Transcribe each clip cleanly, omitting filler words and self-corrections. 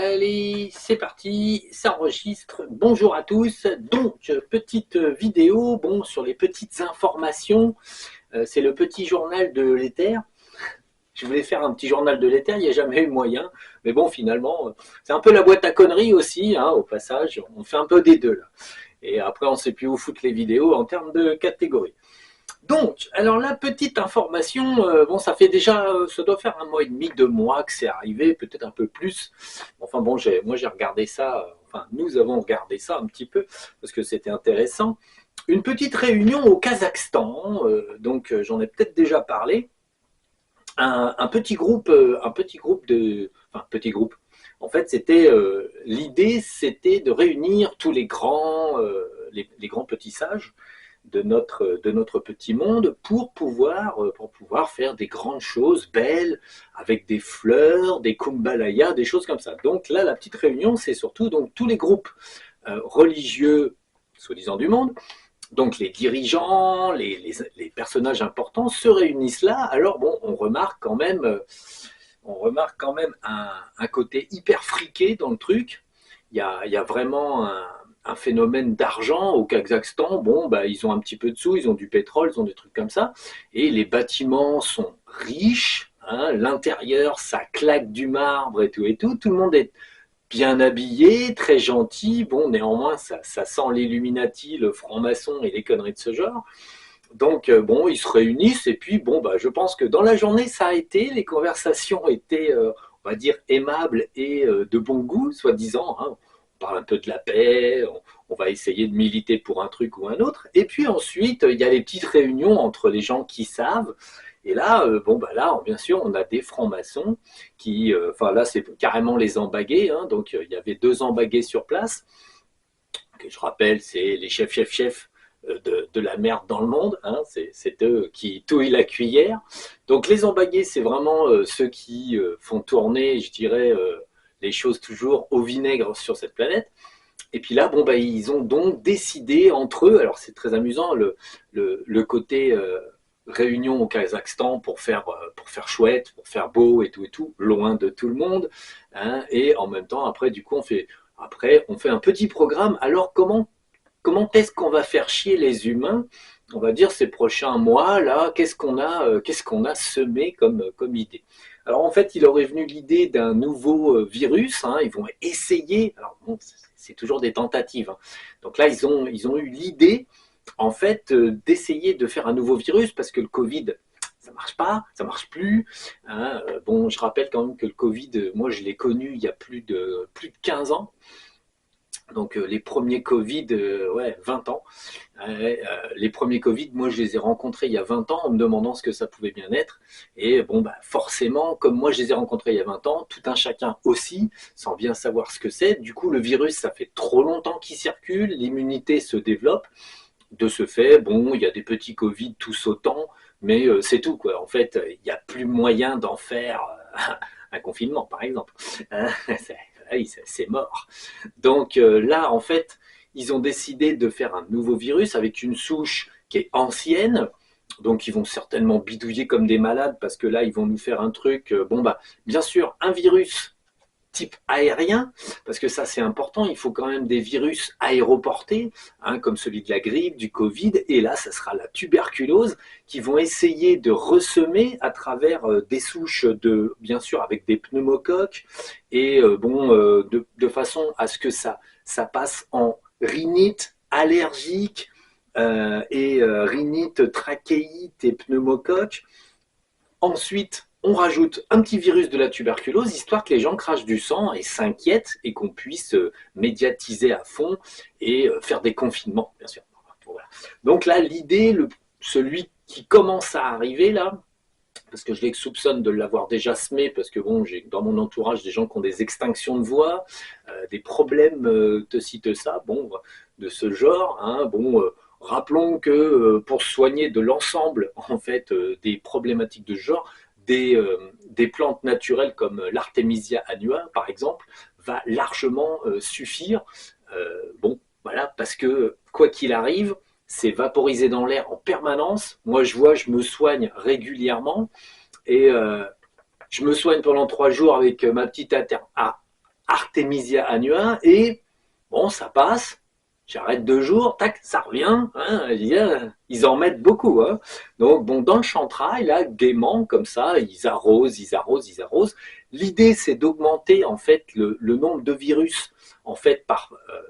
Allez, c'est parti, ça enregistre. Bonjour à tous. Donc, petite vidéo, bon, sur les petites informations. C'est le petit journal de l'Éther. Je voulais faire un petit journal de l'Éther, il n'y a jamais eu moyen. Mais bon, finalement, c'est un peu la boîte à conneries aussi, hein, au passage. On fait un peu des deux, là. Et après, on ne sait plus où foutre les vidéos en termes de catégorie. Donc, alors la petite information, bon, ça fait déjà, ça doit faire 1 mois et demi, 2 mois que c'est arrivé, peut-être un peu plus. Enfin bon, moi j'ai regardé ça, enfin nous avons regardé ça un petit peu parce que c'était intéressant. Une petite réunion au Kazakhstan, donc j'en ai peut-être déjà parlé. Un petit groupe, enfin petit groupe. En fait, l'idée, c'était de réunir tous les grands, les grands petits sages de notre petit monde pour pouvoir faire des grandes choses belles avec des fleurs, des kumbhalaya, des choses comme ça. Donc là, la petite réunion, c'est surtout donc tous les groupes religieux, soi-disant du monde, donc les dirigeants, les personnages importants se réunissent là. Alors bon, on remarque quand même un côté hyper friqué dans le truc. Il y a vraiment un phénomène d'argent au Kazakhstan. Bon, bah, ils ont un petit peu de sous, ils ont du pétrole, ils ont des trucs comme ça. Et les bâtiments sont riches. Hein, l'intérieur, ça claque du marbre et tout et tout. Tout le monde est bien habillé, très gentil. Bon, néanmoins, ça sent l'Illuminati, le franc-maçon et les conneries de ce genre. Donc, bon, ils se réunissent et puis, bon, bah, je pense que dans la journée, ça a été. Les conversations étaient, on va dire, aimables et de bon goût, soi-disant. Hein. On parle un peu de la paix, on va essayer de militer pour un truc ou un autre. Et puis ensuite, il y a les petites réunions entre les gens qui savent. Et là, bon, bah là, bien sûr, on a des francs-maçons qui, enfin là, c'est carrément les embagués. Hein, donc, il y avait 2 embagués sur place. Que je rappelle, c'est les chefs de la merde dans le monde. Hein, c'est eux qui touillent la cuillère. Donc, les embagués, c'est vraiment ceux qui font tourner, je dirais, les choses toujours au vinaigre sur cette planète. Et puis là, bon, bah, ils ont donc décidé entre eux, alors c'est très amusant, le côté réunion au Kazakhstan pour faire chouette, pour faire beau et tout, loin de tout le monde. Hein, et en même temps, après, du coup, on fait un petit programme. Alors, comment est-ce qu'on va faire chier les humains, on va dire ces prochains mois là, qu'est-ce qu'on a semé comme idée. Alors en fait, il aurait venu l'idée d'un nouveau virus. Hein, ils vont essayer. Alors bon, c'est toujours des tentatives. Hein. Donc là, ils ont eu l'idée en fait d'essayer de faire un nouveau virus parce que le Covid, ça marche pas, ça marche plus. Hein. Bon, je rappelle quand même que le Covid, moi je l'ai connu il y a plus de 15 ans. Donc les premiers Covid, ouais, 20 ans. Les premiers Covid, moi je les ai rencontrés il y a 20 ans en me demandant ce que ça pouvait bien être. Et bon, bah, forcément, comme moi je les ai rencontrés il y a 20 ans, tout un chacun aussi, sans bien savoir ce que c'est. Du coup, le virus, ça fait trop longtemps qu'il circule, l'immunité se développe. De ce fait, bon, il y a des petits Covid tous autant, mais c'est tout, quoi. En fait, il n'y a plus moyen d'en faire un confinement, par exemple. C'est mort. Donc là, en fait, ils ont décidé de faire un nouveau virus avec une souche qui est ancienne. Donc ils vont certainement bidouiller comme des malades parce que là, ils vont nous faire un truc. Bon, bah, bien sûr, un virus type aérien, parce que ça c'est important, il faut quand même des virus aéroportés, hein, comme celui de la grippe, du Covid, et là ça sera la tuberculose, qui vont essayer de ressemer à travers des souches bien sûr avec des pneumocoques, et de façon à ce que ça passe en rhinite allergique, rhinite trachéite et pneumocoque. Ensuite, on rajoute un petit virus de la tuberculose, histoire que les gens crachent du sang et s'inquiètent et qu'on puisse médiatiser à fond et faire des confinements, bien sûr. Voilà. Donc là, l'idée, celui qui commence à arriver là, parce que je les soupçonne de l'avoir déjà semé, parce que bon, j'ai dans mon entourage des gens qui ont des extinctions de voix, des problèmes de ci, de ça, bon, de ce genre. Hein, bon, rappelons que pour soigner de l'ensemble en fait des problématiques de ce genre, des plantes naturelles comme l'Artemisia annua, par exemple, va largement suffire. Bon, voilà, parce que quoi qu'il arrive, c'est vaporisé dans l'air en permanence. Moi, je me soigne régulièrement et je me soigne pendant 3 jours avec ma petite Artemisia annua, et bon, ça passe, j'arrête 2 jours, tac, ça revient, hein, ils en mettent beaucoup. Hein. Donc, bon, dans le chantrail, là, gaiement, comme ça, ils arrosent, ils arrosent, ils arrosent. L'idée, c'est d'augmenter, en fait, le nombre de virus. En fait,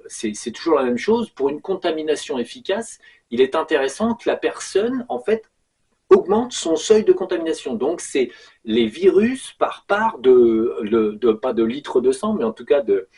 c'est toujours la même chose. Pour une contamination efficace, il est intéressant que la personne, en fait, augmente son seuil de contamination. Donc, c'est les virus par part pas de litres de sang, mais en tout cas de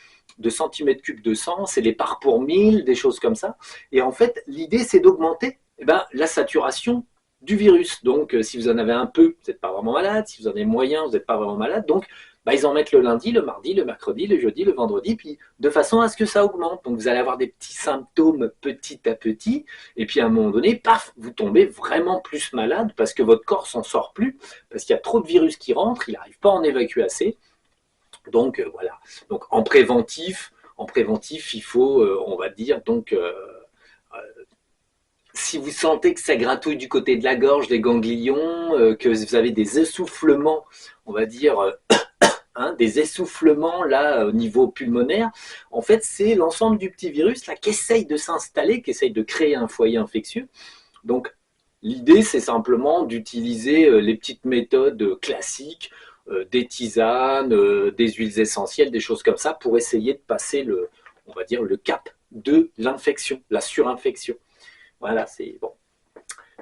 centimètres cubes de sang, c'est les parts pour 1000, des choses comme ça. Et en fait, l'idée, c'est d'augmenter la saturation du virus. Donc, si vous en avez un peu, vous n'êtes pas vraiment malade. Si vous en avez moyen, vous n'êtes pas vraiment malade. Donc, ils en mettent le lundi, le mardi, le mercredi, le jeudi, le vendredi, puis de façon à ce que ça augmente. Donc, vous allez avoir des petits symptômes petit à petit, et puis à un moment donné, paf, vous tombez vraiment plus malade parce que votre corps s'en sort plus, parce qu'il y a trop de virus qui rentrent, il n'arrive pas à en évacuer assez. Donc voilà. Donc en préventif, il faut, on va dire, donc si vous sentez que ça gratouille du côté de la gorge, des ganglions, que vous avez des essoufflements, on va dire, des essoufflements là au niveau pulmonaire, en fait c'est l'ensemble du petit virus là qui essaye de s'installer, qui essaye de créer un foyer infectieux. Donc l'idée c'est simplement d'utiliser les petites méthodes classiques, des tisanes, des huiles essentielles, des choses comme ça pour essayer de passer on va dire le cap de l'infection, la surinfection. Voilà, c'est bon.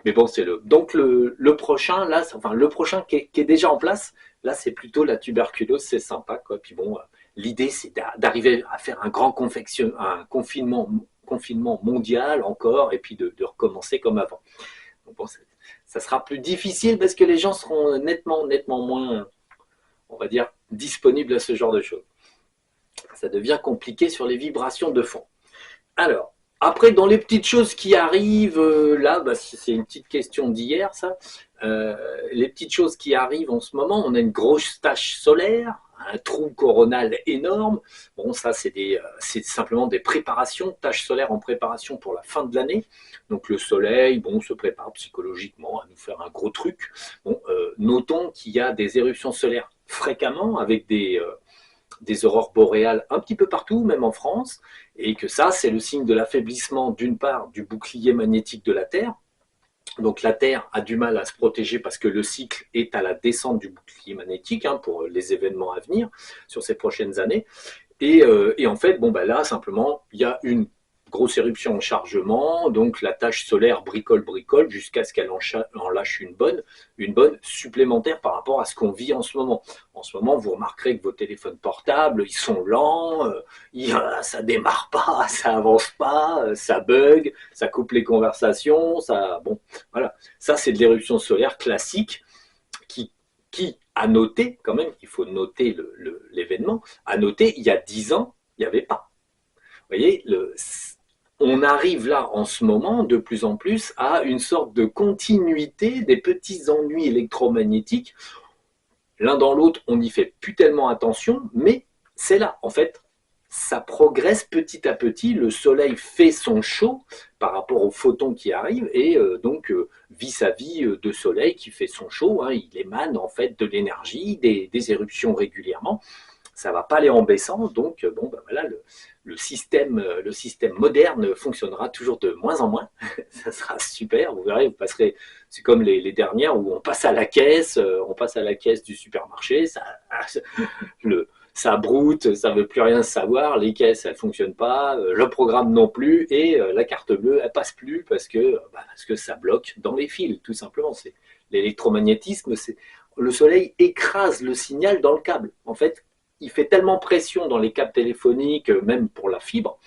Mais bon, c'est donc le prochain là, enfin le prochain qui est déjà en place. Là, c'est plutôt la tuberculose, c'est sympa, quoi. Puis bon, l'idée, c'est d'arriver à faire un grand confinement mondial encore, et puis de recommencer comme avant. Donc bon, ça sera plus difficile parce que les gens seront nettement moins, on va dire, disponibles à ce genre de choses. Ça devient compliqué sur les vibrations de fond. Alors, après, dans les petites choses qui arrivent, là, c'est une petite question d'hier, ça. Les petites choses qui arrivent en ce moment, on a une grosse tache solaire, un trou coronal énorme. Bon, ça, c'est simplement des préparations, taches solaires en préparation pour la fin de l'année. Donc le soleil, bon, se prépare psychologiquement à nous faire un gros truc. Bon, notons qu'il y a des éruptions solaires fréquemment avec des aurores boréales un petit peu partout, même en France, et que ça, c'est le signe de l'affaiblissement, d'une part, du bouclier magnétique de la Terre. Donc la Terre a du mal à se protéger parce que le cycle est à la descente du bouclier magnétique pour les événements à venir sur ces prochaines années. Et en fait, bon, là, simplement, il y a une grosse éruption en chargement, donc la tache solaire bricole jusqu'à ce qu'elle en lâche une bonne supplémentaire par rapport à ce qu'on vit en ce moment. En ce moment, vous remarquerez que vos téléphones portables, ils sont lents, ça démarre pas, ça avance pas, ça bug, ça coupe les conversations, voilà. Ça, c'est de l'éruption solaire classique qui à noter, quand même, il faut noter l'événement, à noter, il y a 10 ans, il n'y avait pas. Vous voyez, on arrive là en ce moment de plus en plus à une sorte de continuité des petits ennuis électromagnétiques. L'un dans l'autre, on n'y fait plus tellement attention, mais c'est là, en fait, ça progresse petit à petit, le soleil fait son show par rapport aux photons qui arrivent et donc vit sa vie de soleil qui fait son show, il émane en fait de l'énergie, des éruptions régulièrement. Ça va pas aller en baissant, donc voilà, le système moderne fonctionnera toujours de moins en moins. Ça sera super, vous verrez, vous passerez, c'est comme les dernières où on passe à la caisse du supermarché, ça broute, ça veut plus rien savoir, les caisses elles fonctionnent pas, le programme non plus, et la carte bleue elle passe plus parce que ça bloque dans les fils, tout simplement. C'est l'électromagnétisme, le soleil écrase le signal dans le câble. En fait, il fait tellement pression dans les câbles téléphoniques, même pour la fibre,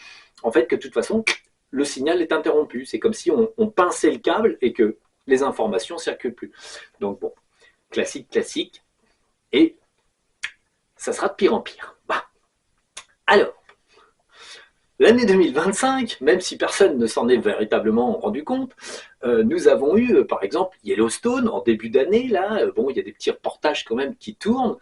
en fait que de toute façon, le signal est interrompu. C'est comme si on pinçait le câble et que les informations ne circulent plus. Donc bon, classique, et ça sera de pire en pire. Alors, l'année 2025, même si personne ne s'en est véritablement rendu compte, nous avons eu, par exemple, Yellowstone en début d'année. Là, il y a des petits reportages quand même qui tournent.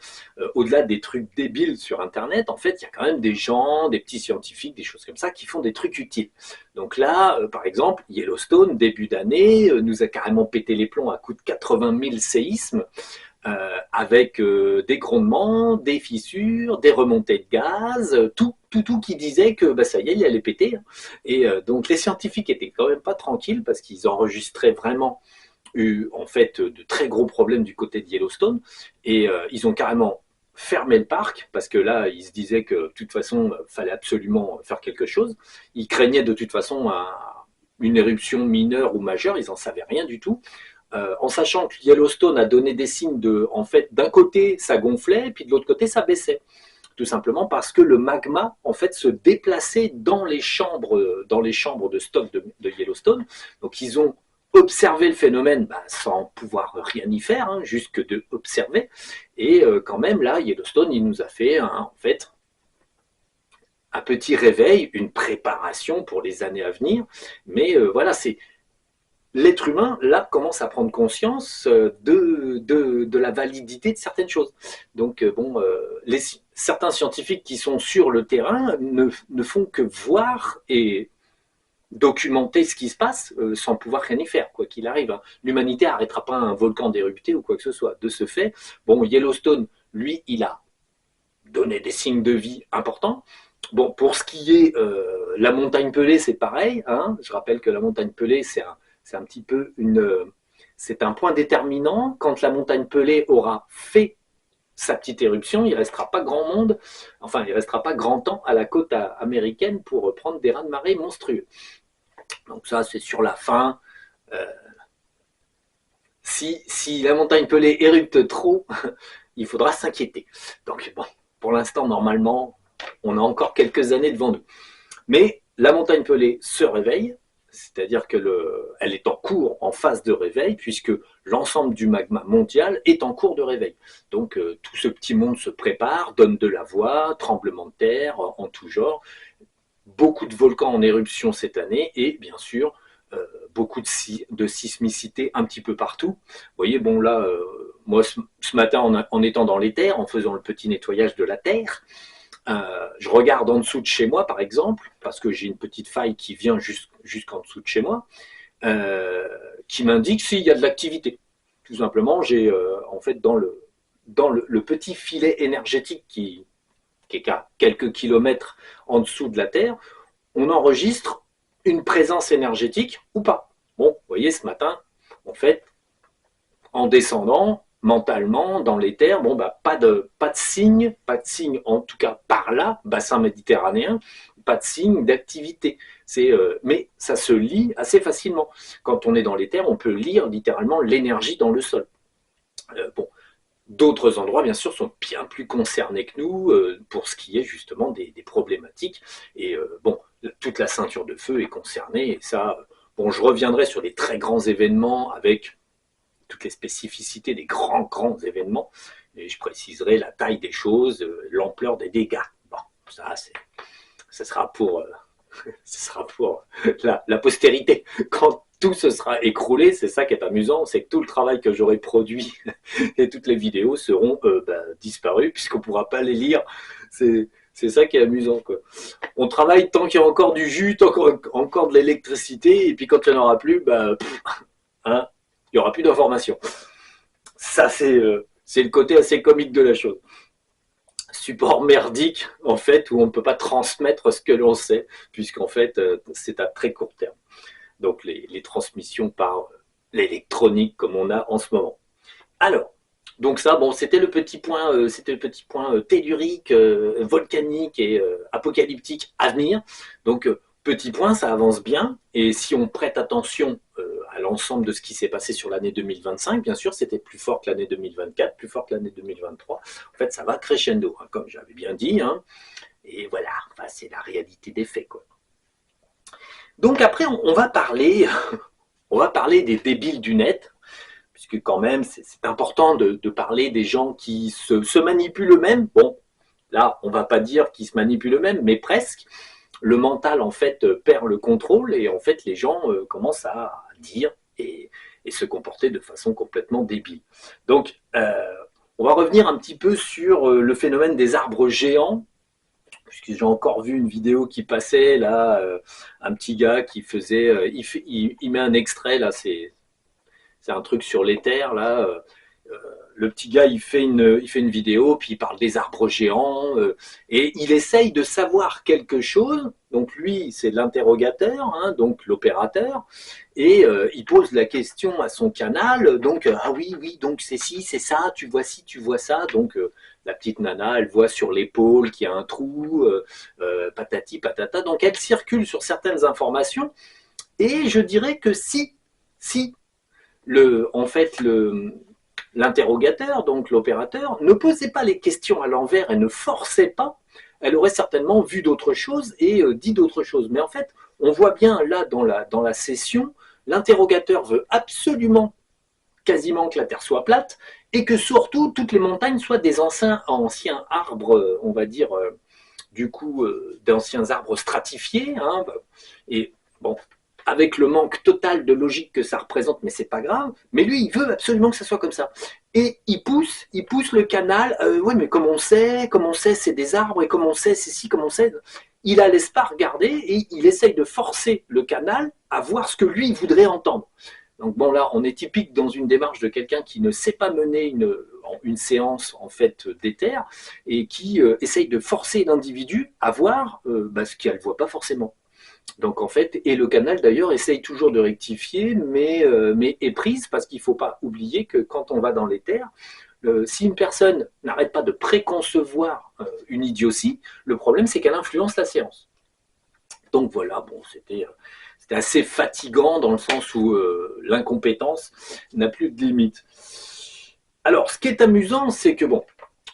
Au-delà des trucs débiles sur Internet, en fait, il y a quand même des gens, des petits scientifiques, des choses comme ça, qui font des trucs utiles. Donc là, par exemple, Yellowstone, début d'année, nous a carrément pété les plombs à coup de 80 000 séismes. avec des grondements, des fissures, des remontées de gaz, tout qui disait que bah, ça y est, il allait péter. Et donc les scientifiques étaient quand même pas tranquilles parce qu'ils enregistraient vraiment en fait de très gros problèmes du côté de Yellowstone et ils ont carrément fermé le parc parce que là ils se disaient que de toute façon il fallait absolument faire quelque chose. Ils craignaient de toute façon une éruption mineure ou majeure, ils n'en savaient rien du tout. En sachant que Yellowstone a donné des signes de, en fait, d'un côté ça gonflait et puis de l'autre côté ça baissait, tout simplement parce que le magma en fait se déplaçait dans les chambres de stock de Yellowstone. Donc ils ont observé le phénomène sans pouvoir rien y faire, hein, juste que de observer. Et quand même là, Yellowstone, il nous a fait en fait un petit réveil, une préparation pour les années à venir. Mais voilà, c'est l'être humain, là, commence à prendre conscience de la validité de certaines choses. Donc, certains scientifiques qui sont sur le terrain ne font que voir et documenter ce qui se passe sans pouvoir rien y faire, quoi qu'il arrive. Hein. L'humanité n'arrêtera pas un volcan d'érupter ou quoi que ce soit. De ce fait, bon, Yellowstone, lui, il a donné des signes de vie importants. Bon, pour ce qui est la montagne Pelée, c'est pareil. Hein. Je rappelle que la montagne Pelée, c'est un petit peu c'est un point déterminant. Quand la montagne Pelée aura fait sa petite éruption, il ne restera pas grand monde, enfin, il ne restera pas grand temps à la côte américaine pour prendre des raz de marée monstrueux. Donc ça, c'est sur la fin. Euh, si la montagne Pelée érupte trop, il faudra s'inquiéter. Donc bon, pour l'instant, normalement, on a encore quelques années devant nous. Mais la montagne Pelée se réveille, c'est-à-dire qu'elle est en cours, en phase de réveil, puisque l'ensemble du magma mondial est en cours de réveil. Donc tout ce petit monde se prépare, donne de la voix, tremblement de terre en tout genre, beaucoup de volcans en éruption cette année, et bien sûr, beaucoup de sismicité un petit peu partout. Vous voyez, bon là, moi ce matin en étant dans les terres, en faisant le petit nettoyage de la terre, je regarde en dessous de chez moi, par exemple, parce que j'ai une petite faille qui vient jusqu'en dessous de chez moi, qui m'indique s'il y a de l'activité. Tout simplement, j'ai en fait dans le petit filet énergétique qui est à quelques kilomètres en dessous de la Terre, on enregistre une présence énergétique ou pas. Bon, vous voyez, ce matin, en fait, en descendant, mentalement dans les terres, bon pas de signe, en tout cas par là, bassin méditerranéen, pas de signe d'activité. Mais ça se lit assez facilement. Quand on est dans les terres, on peut lire littéralement l'énergie dans le sol. Bon, d'autres endroits, bien sûr, sont bien plus concernés que nous pour ce qui est justement des problématiques. Et bon, toute la ceinture de feu est concernée. Et ça, bon, je reviendrai sur les très grands événements avec toutes les spécificités des grands événements, et je préciserai la taille des choses, l'ampleur des dégâts. Bon, ça sera pour, la postérité. Quand tout se sera écroulé, c'est ça qui est amusant, c'est que tout le travail que j'aurai produit et toutes les vidéos seront disparues, puisqu'on ne pourra pas les lire. C'est ça qui est amusant, quoi. On travaille tant qu'il y a encore du jus, tant qu'il y a encore de l'électricité, et puis quand il n'y en aura plus, hein, il n'y aura plus d'informations. Ça, c'est le côté assez comique de la chose. Support merdique, en fait, où on ne peut pas transmettre ce que l'on sait, puisqu'en fait, c'est à très court terme. Donc, les transmissions par l'électronique, comme on a en ce moment. Alors, donc ça, bon, c'était le petit point, tellurique, volcanique et apocalyptique à venir. Donc, petit point, ça avance bien. Et si on prête attention à l'ensemble de ce qui s'est passé sur l'année 2025, bien sûr, c'était plus fort que l'année 2024, plus fort que l'année 2023. En fait, ça va crescendo, hein, comme j'avais bien dit. Hein. Et voilà, enfin, c'est la réalité des faits, quoi. Donc après, on va parler, on va parler des débiles du net, puisque quand même, c'est important de parler des gens qui se manipulent eux-mêmes. Bon, là, on ne va pas dire qu'ils se manipulent eux-mêmes, mais presque. Le mental, en fait, perd le contrôle et en fait, les gens commencent à dire et se comporter de façon complètement débile. Donc, on va revenir un petit peu sur le phénomène des arbres géants, puisque j'ai encore vu une vidéo qui passait, là, un petit gars qui faisait, il met un extrait, là, c'est un truc sur les terres, là, Le petit gars, il fait une vidéo, puis il parle des arbres géants, et il essaye de savoir quelque chose. Donc lui, c'est l'interrogateur, hein, donc l'opérateur, et il pose la question à son canal. Donc ah oui, oui, donc c'est ci, c'est ça, tu vois ci, tu vois ça. Donc la petite nana, elle voit sur l'épaule qu'il y a un trou, patati patata. Donc elle circule sur certaines informations, et je dirais que si en fait, l'interrogateur, donc l'opérateur, ne posait pas les questions à l'envers et ne forçait pas, elle aurait certainement vu d'autres choses et dit d'autres choses. Mais en fait, on voit bien là dans la session, l'interrogateur veut absolument quasiment que la Terre soit plate et que surtout toutes les montagnes soient des anciens arbres, on va dire, du coup, d'anciens arbres stratifiés. Hein, et bon, avec le manque total de logique que ça représente, mais c'est pas grave. Mais lui, il veut absolument que ça soit comme ça. Et il pousse le canal. Oui, mais comme on sait, c'est des arbres, et comme on sait, c'est ci, comme on sait. Il la laisse pas regarder et il essaye de forcer le canal à voir ce que lui il voudrait entendre. Donc bon, là, on est typique dans une démarche de quelqu'un qui ne sait pas mener une séance en fait d'éther et qui essaye de forcer l'individu à voir ce qu'elle ne voit pas forcément. Donc en fait, et le canal d'ailleurs essaye toujours de rectifier, mais est prise parce qu'il ne faut pas oublier que quand on va dans l'éther, si une personne n'arrête pas de préconcevoir une idiotie, le problème c'est qu'elle influence la séance. Donc voilà, bon, c'était assez fatigant dans le sens où l'incompétence n'a plus de limite. Alors, ce qui est amusant, c'est que bon,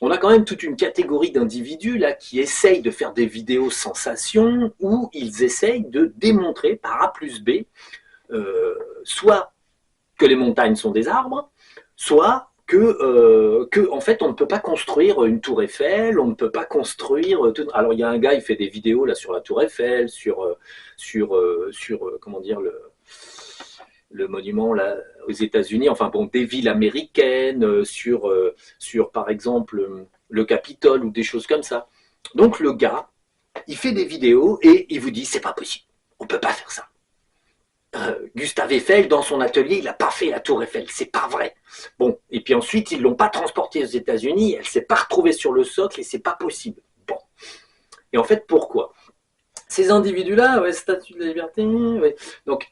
on a quand même toute une catégorie d'individus là qui essayent de faire des vidéos sensations où ils essayent de démontrer par A plus B soit que les montagnes sont des arbres, soit que en fait on ne peut pas construire une tour Eiffel, on ne peut pas construire tout. Alors il y a un gars, il fait des vidéos là sur la tour Eiffel, sur comment dire le monument là aux États-Unis, enfin bon, des villes américaines, sur par exemple le Capitole ou des choses comme ça. Donc le gars, il fait des vidéos et il vous dit c'est pas possible, on peut pas faire ça. Gustave Eiffel, dans son atelier, il n'a pas fait la tour Eiffel, c'est pas vrai. Bon, et puis ensuite, ils l'ont pas transportée aux États-Unis, elle s'est pas retrouvée sur le socle et c'est pas possible. Bon. Et en fait, pourquoi? Ces individus-là, ouais, statut de la liberté, ouais. Donc,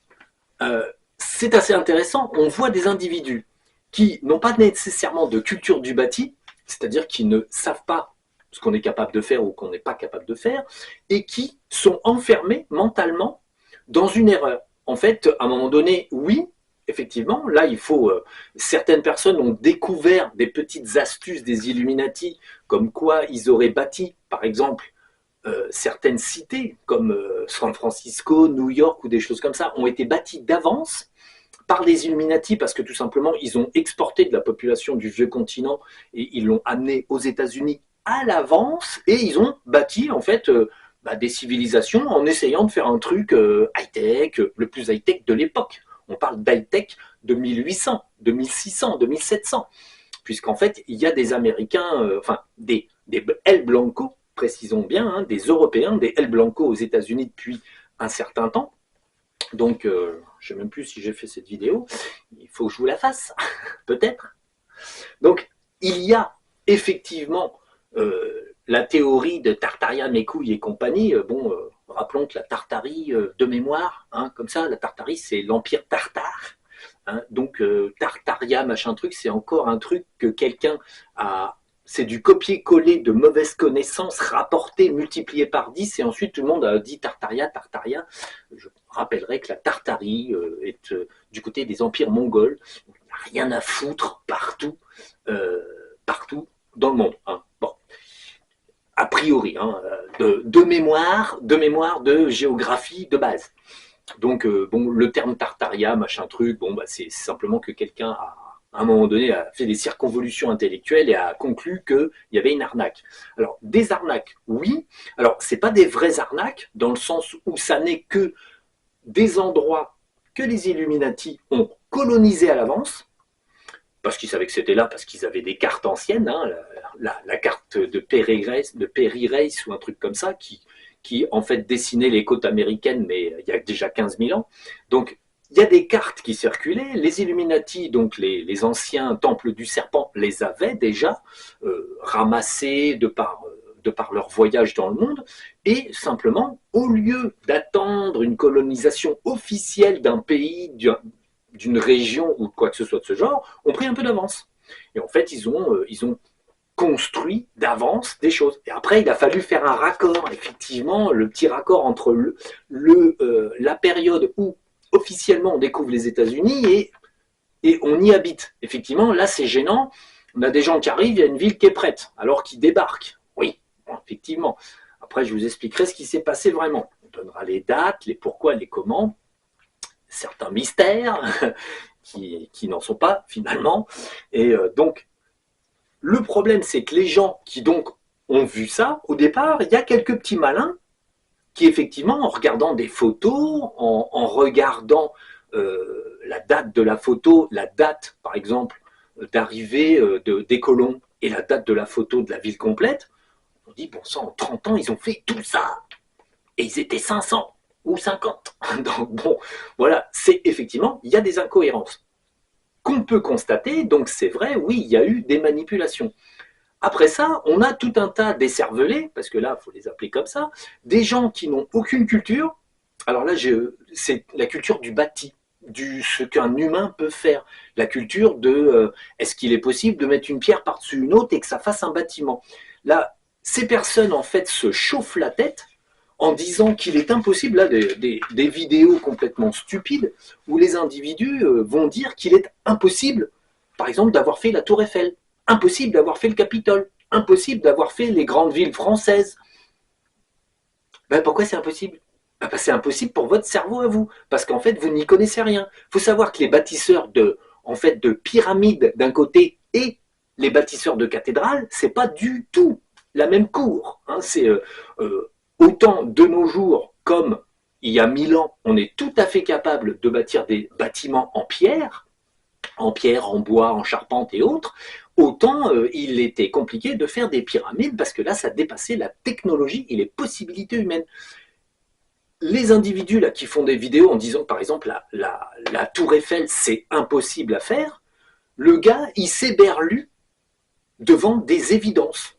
c'est assez intéressant. On voit des individus qui n'ont pas nécessairement de culture du bâti, c'est-à-dire qui ne savent pas ce qu'on est capable de faire ou qu'on n'est pas capable de faire, et qui sont enfermés mentalement dans une erreur. En fait, à un moment donné, oui, effectivement, là, il faut. Certaines personnes ont découvert des petites astuces des Illuminati, comme quoi ils auraient bâti, par exemple, certaines cités, comme San Francisco, New York ou des choses comme ça, ont été bâties d'avance par les Illuminati parce que tout simplement, ils ont exporté de la population du vieux continent et ils l'ont amené aux États-Unis à l'avance et ils ont bâti, en fait, des civilisations en essayant de faire un truc high-tech, le plus high-tech de l'époque. On parle d'high-tech de 1800, 2600, 2700, puisqu'en fait, il y a des Américains, des El Blanco, précisons bien, hein, des Européens, des El Blanco aux États-Unis depuis un certain temps. Donc, je ne sais même plus si j'ai fait cette vidéo. Il faut que je vous la fasse, peut-être. Donc, il y a effectivement la théorie de Tartaria, mes couilles et compagnie. Rappelons que la Tartarie, de mémoire, hein, comme ça, la Tartarie, c'est l'empire tartare. Hein, donc, Tartaria, machin truc, c'est encore un truc que quelqu'un a. C'est du copier-coller de mauvaises connaissances rapportées, multipliées par 10, et ensuite tout le monde a dit Tartaria, Tartaria. Je rappellerai que la Tartarie est du côté des empires mongols. Il n'y a rien à foutre partout, partout dans le monde. Hein. Bon, a priori, hein, de mémoire de géographie de base. Donc, le terme Tartaria, machin truc, c'est simplement que quelqu'un a, à un moment donné, a fait des circonvolutions intellectuelles et a conclu qu'il y avait une arnaque. Alors, des arnaques, oui. Alors, ce n'est pas des vraies arnaques, dans le sens où ça n'est que des endroits que les Illuminati ont colonisés à l'avance, parce qu'ils savaient que c'était là, parce qu'ils avaient des cartes anciennes, hein, la carte de Peri Reis ou un truc comme ça, qui en fait dessinait les côtes américaines, mais il y a déjà 15 000 ans. Donc, il y a des cartes qui circulaient, les Illuminati, donc les anciens temples du serpent, les avaient déjà ramassés de par leur voyage dans le monde, et simplement, au lieu d'attendre une colonisation officielle d'un pays, d'une région ou quoi que ce soit de ce genre, ont pris un peu d'avance. Et en fait, ils ont construit d'avance des choses. Et après, il a fallu faire un raccord, effectivement, le petit raccord entre la période où officiellement on découvre les États-Unis et on y habite. Effectivement, là c'est gênant. On a des gens qui arrivent, il y a une ville qui est prête, alors qu'ils débarquent. Oui, bon, effectivement. Après, je vous expliquerai ce qui s'est passé vraiment. On donnera les dates, les pourquoi, les comment, certains mystères qui n'en sont pas finalement. Et donc, le problème, c'est que les gens qui donc ont vu ça, au départ, il y a quelques petits malins qui, effectivement, en regardant des photos, en regardant la date de la photo, la date, par exemple, d'arrivée des colons et la date de la photo de la ville complète, on dit, bon sang, en 30 ans, ils ont fait tout ça. Et ils étaient 500 ou 50. Donc, bon, voilà, c'est effectivement, il y a des incohérences qu'on peut constater, donc c'est vrai, oui, il y a eu des manipulations. Après ça, on a tout un tas d'écervelés, parce que là, il faut les appeler comme ça, des gens qui n'ont aucune culture. Alors là, c'est la culture du bâti, ce qu'un humain peut faire. La culture de est-ce qu'il est possible de mettre une pierre par-dessus une autre et que ça fasse un bâtiment. Là, ces personnes, en fait, se chauffent la tête en disant qu'il est impossible, là, des vidéos complètement stupides, où les individus vont dire qu'il est impossible, par exemple, d'avoir fait la Tour Eiffel, impossible d'avoir fait le Capitole, impossible d'avoir fait les grandes villes françaises. Ben, pourquoi c'est impossible? Ben, c'est impossible pour votre cerveau à vous, parce qu'en fait, vous n'y connaissez rien. Il faut savoir que les bâtisseurs de pyramides d'un côté et les bâtisseurs de cathédrales, c'est pas du tout la même cour. Hein. C'est autant de nos jours comme il y a 1000 ans, on est tout à fait capable de bâtir des bâtiments en pierre, en bois, en charpente et autres, autant il était compliqué de faire des pyramides parce que là, ça dépassait la technologie et les possibilités humaines. Les individus là qui font des vidéos en disant par exemple la tour Eiffel, c'est impossible à faire, le gars, il s'éberlue devant des évidences.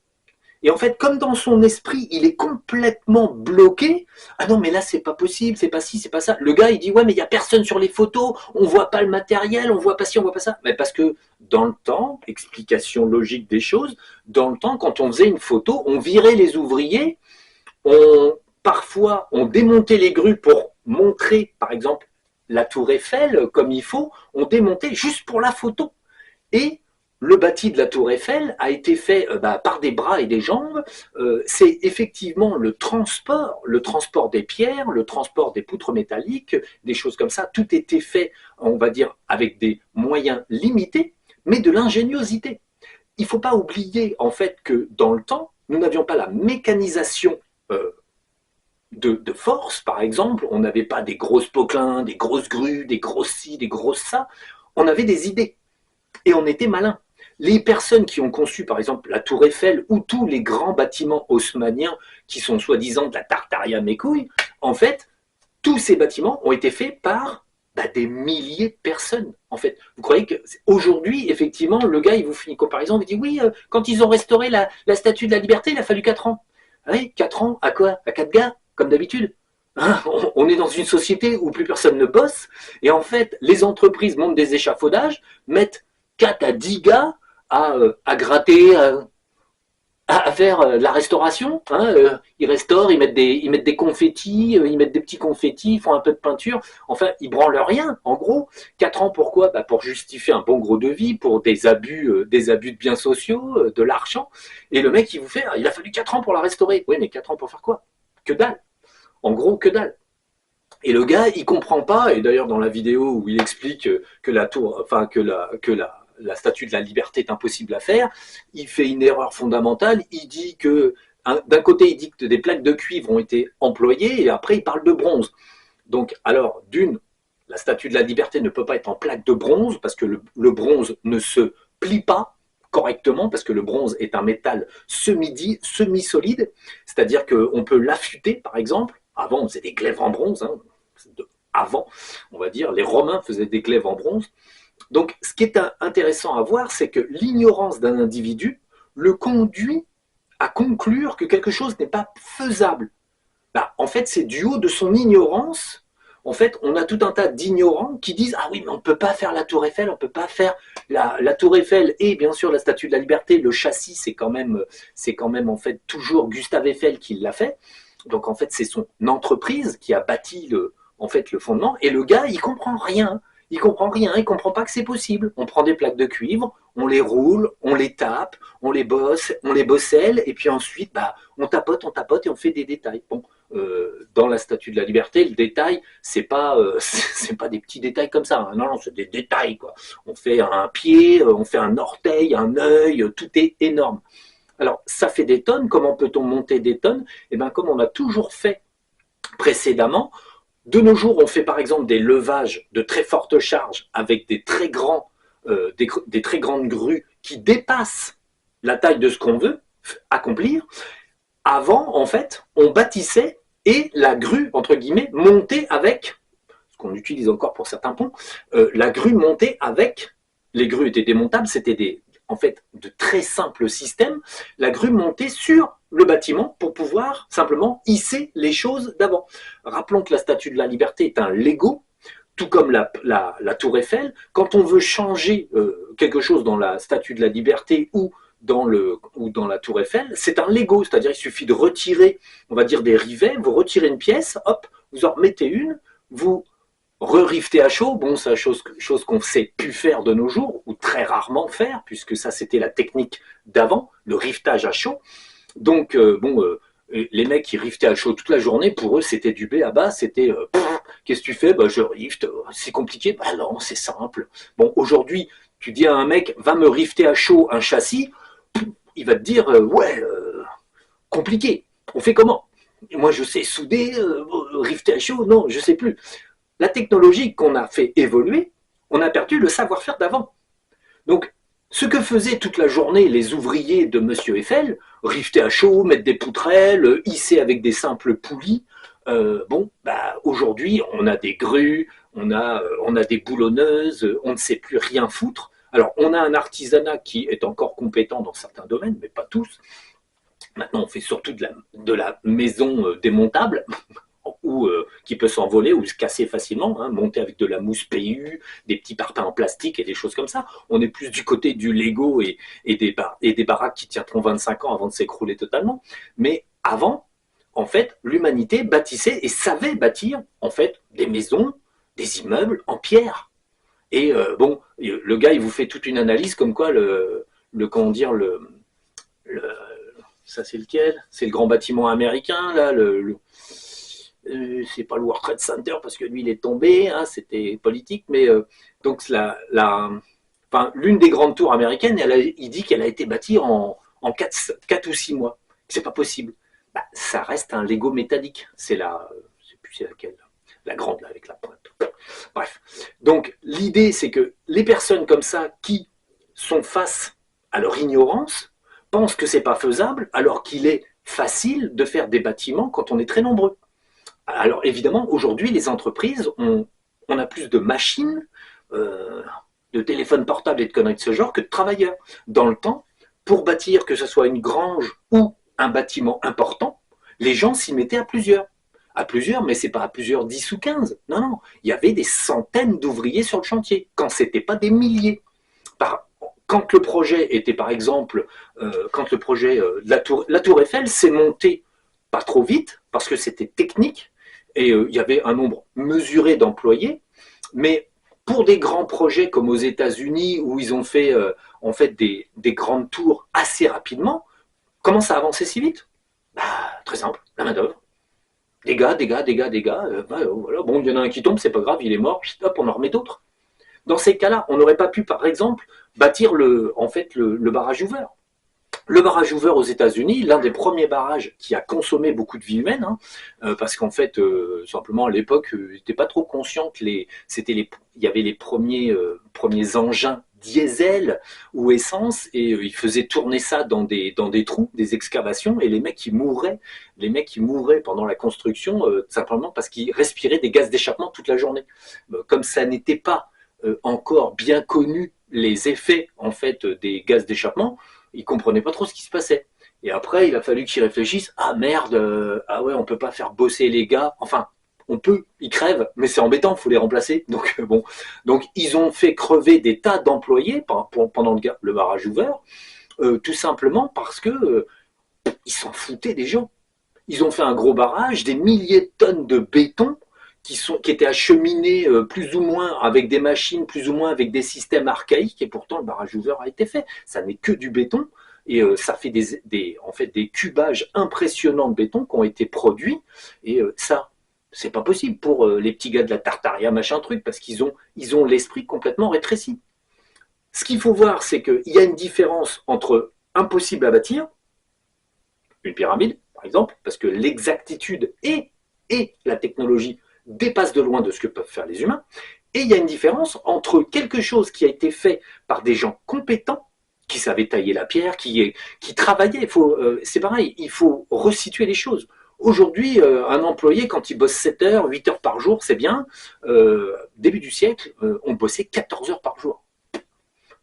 Et en fait, comme dans son esprit, il est complètement bloqué. Ah non, mais là, c'est pas possible, c'est pas ci, c'est pas ça. Le gars, il dit, ouais, mais il y a personne sur les photos, on voit pas le matériel, on voit pas ci, on voit pas ça. Mais parce que dans le temps, explication logique des choses, dans le temps, quand on faisait une photo, on virait les ouvriers, parfois, on démontait les grues pour montrer, par exemple, la tour Eiffel comme il faut, on démontait juste pour la photo. Et le bâti de la tour Eiffel a été fait par des bras et des jambes. C'est effectivement le transport des pierres, le transport des poutres métalliques, des choses comme ça. Tout était fait, on va dire, avec des moyens limités, mais de l'ingéniosité. Il ne faut pas oublier, en fait, que dans le temps, nous n'avions pas la mécanisation de force, par exemple. On n'avait pas des grosses poquelins, des grosses grues, des grosses ci, des grosses ça. On avait des idées. Et on était malin. Les personnes qui ont conçu, par exemple, la Tour Eiffel ou tous les grands bâtiments haussmanniens qui sont soi-disant de la Tartaria mes couilles, en fait, tous ces bâtiments ont été faits par des milliers de personnes. En fait, vous croyez qu'aujourd'hui, effectivement, le gars, il vous fait une comparaison, il dit oui, quand ils ont restauré la Statue de la Liberté, il a fallu 4 ans. Oui, 4 ans, à quoi? À 4 gars, comme d'habitude. Hein, on est dans une société où plus personne ne bosse, et en fait, les entreprises montent des échafaudages, mettent 4 à 10 gars à gratter, à faire la restauration. Hein, ils restaurent, ils mettent des confettis, ils mettent des petits confettis, ils font un peu de peinture. Enfin, ils branlent rien, en gros. 4 ans, pourquoi? Pour justifier un bon gros devis, pour des abus de biens sociaux, de l'argent. Et le mec, il vous fait, il a fallu 4 ans pour la restaurer. Oui, mais 4 ans pour faire quoi? Que dalle. En gros, que dalle. Et le gars, il comprend pas, et d'ailleurs dans la vidéo où il explique que la statue de la liberté est impossible à faire, il fait une erreur fondamentale, il dit que, d'un côté, il dit que des plaques de cuivre ont été employées, et après, il parle de bronze. Donc, alors, la statue de la liberté ne peut pas être en plaque de bronze, parce que le bronze ne se plie pas correctement, parce que le bronze est un métal semi-solide, c'est-à-dire qu'on peut l'affûter, par exemple. Avant, on faisait des glaives en bronze, hein, avant, on va dire. Les Romains faisaient des glaives en bronze. Donc, ce qui est intéressant à voir, c'est que l'ignorance d'un individu le conduit à conclure que quelque chose n'est pas faisable. Bah, en fait, c'est du haut de son ignorance. En fait, on a tout un tas d'ignorants qui disent « Ah oui, mais on ne peut pas faire la tour Eiffel, on ne peut pas faire la tour Eiffel et bien sûr la Statue de la Liberté. Le châssis, c'est quand même en fait toujours Gustave Eiffel qui l'a fait. Donc en fait, c'est son entreprise qui a bâti en fait, le fondement. Et le gars, il comprend rien. Il comprend rien, il comprend pas que c'est possible. On prend des plaques de cuivre, on les roule, on les tape, on les bosse, on les bosselle, et puis ensuite, bah, on tapote et on fait des détails. Bon, dans la Statue de la Liberté, le détail, c'est pas des petits détails comme ça. Hein. Non, non, c'est des détails, quoi. On fait un pied, on fait un orteil, un œil, tout est énorme. Alors, ça fait des tonnes. Comment peut-on monter des tonnes? Eh bien, comme on a toujours fait précédemment, de nos jours, on fait par exemple des levages de très fortes charges avec des très grandes grues qui dépassent la taille de ce qu'on veut accomplir. Avant, en fait, on bâtissait et la grue, entre guillemets, montait avec, ce qu'on utilise encore pour certains ponts, la grue montait avec, les grues étaient démontables, c'était en fait de très simples systèmes, la grue montait sur le bâtiment pour pouvoir simplement hisser les choses d'avant. Rappelons que la Statue de la Liberté est un Lego, tout comme la Tour Eiffel. Quand on veut changer quelque chose dans la Statue de la Liberté ou dans la Tour Eiffel, c'est un Lego, c'est-à-dire il suffit de retirer, on va dire, des rivets, vous retirez une pièce, hop, vous en remettez une, vous re-rifter à chaud, bon, c'est la chose qu'on ne sait plus faire de nos jours, ou très rarement faire, puisque ça c'était la technique d'avant, le riftage à chaud. Donc, les mecs qui riftaient à chaud toute la journée, pour eux c'était du B à bas, c'était qu'est-ce que tu fais? Bah, je rifte, c'est compliqué, bah non, c'est simple. Bon, aujourd'hui, tu dis à un mec, va me rifter à chaud un châssis, il va te dire, compliqué, on fait comment? Et moi je sais souder, rifter à chaud, non, je sais plus. La technologie qu'on a fait évoluer, on a perdu le savoir-faire d'avant. Donc, ce que faisaient toute la journée les ouvriers de Monsieur Eiffel, rifter à chaud, mettre des poutrelles, hisser avec des simples poulies, aujourd'hui, on a des grues, on a des boulonneuses, on ne sait plus rien foutre. Alors, on a un artisanat qui est encore compétent dans certains domaines, mais pas tous. Maintenant, on fait surtout de la maison démontable, ou qui peut s'envoler ou se casser facilement, hein, monter avec de la mousse PU, des petits parpaings en plastique et des choses comme ça. On est plus du côté du Lego et des baraques qui tiendront 25 ans avant de s'écrouler totalement. Mais avant, en fait, l'humanité bâtissait et savait bâtir en fait des maisons, des immeubles en pierre. Et le gars, il vous fait toute une analyse comme quoi comment dire, ça c'est lequel? C'est le grand bâtiment américain, là, c'est pas le World Trade Center parce que lui il est tombé, hein, c'était politique, mais donc l'une des grandes tours américaines, il dit qu'elle a été bâtie en 4 ou 6 mois. C'est pas possible. Bah, ça reste un Lego métallique. C'est je sais plus c'est laquelle, la grande là, avec la pointe. Bref. Donc l'idée c'est que les personnes comme ça qui sont face à leur ignorance pensent que c'est pas faisable alors qu'il est facile de faire des bâtiments quand on est très nombreux. Alors évidemment, aujourd'hui, les entreprises, on a plus de machines, de téléphones portables et de conneries de ce genre que de travailleurs. Dans le temps, pour bâtir, que ce soit une grange ou un bâtiment important, les gens s'y mettaient à plusieurs. À plusieurs, mais c'est pas à plusieurs 10 ou 15. Non, non, il y avait des centaines d'ouvriers sur le chantier, quand c'était pas des milliers. Quand le projet était, par exemple, quand le projet de la tour Eiffel s'est monté pas trop vite, parce que c'était technique, et il y avait un nombre mesuré d'employés, mais pour des grands projets comme aux États-Unis où ils ont fait en fait des grandes tours assez rapidement, comment ça a avancé si vite? Bah, très simple, la main-d'œuvre. Des gars, voilà. Bon, il y en a un qui tombe, c'est pas grave, il est mort, hop, on en remet d'autres. Dans ces cas-là, on n'aurait pas pu, par exemple, bâtir le barrage Hoover. Le barrage Hoover aux États-Unis, l'un des premiers barrages qui a consommé beaucoup de vie humaine, hein, parce qu'en fait, simplement à l'époque, ils n'étaient pas trop conscients que il y avait les premiers engins diesel ou essence, et ils faisaient tourner ça dans des trous, des excavations, et les mecs qui mouraient pendant la construction, simplement parce qu'ils respiraient des gaz d'échappement toute la journée. Comme ça n'était pas encore bien connu les effets en fait des gaz d'échappement, ils comprenaient pas trop ce qui se passait. Et après, il a fallu qu'ils réfléchissent. Ah merde, ah ouais, on peut pas faire bosser les gars. Enfin, on peut, ils crèvent, mais c'est embêtant, il faut les remplacer. Donc bon, donc ils ont fait crever des tas d'employés pendant le barrage ouvert, tout simplement parce que ils s'en foutaient des gens. Ils ont fait un gros barrage, des milliers de tonnes de béton qui étaient acheminés plus ou moins avec des machines, plus ou moins avec des systèmes archaïques, et pourtant le barrage ouvert a été fait. Ça n'est que du béton, et ça fait en fait, des cubages impressionnants de béton qui ont été produits, et ça, c'est pas possible pour les petits gars de la Tartaria, machin truc, parce ils ont l'esprit complètement rétréci. Ce qu'il faut voir, c'est qu'il y a une différence entre impossible à bâtir, une pyramide, par exemple, parce que l'exactitude et la technologie dépassent de loin de ce que peuvent faire les humains. Et il y a une différence entre quelque chose qui a été fait par des gens compétents, qui savaient tailler la pierre, qui travaillaient. C'est pareil, il faut resituer les choses. Aujourd'hui, un employé, quand il bosse 7 heures, 8 heures par jour, c'est bien. Début du siècle, on bossait 14 heures par jour.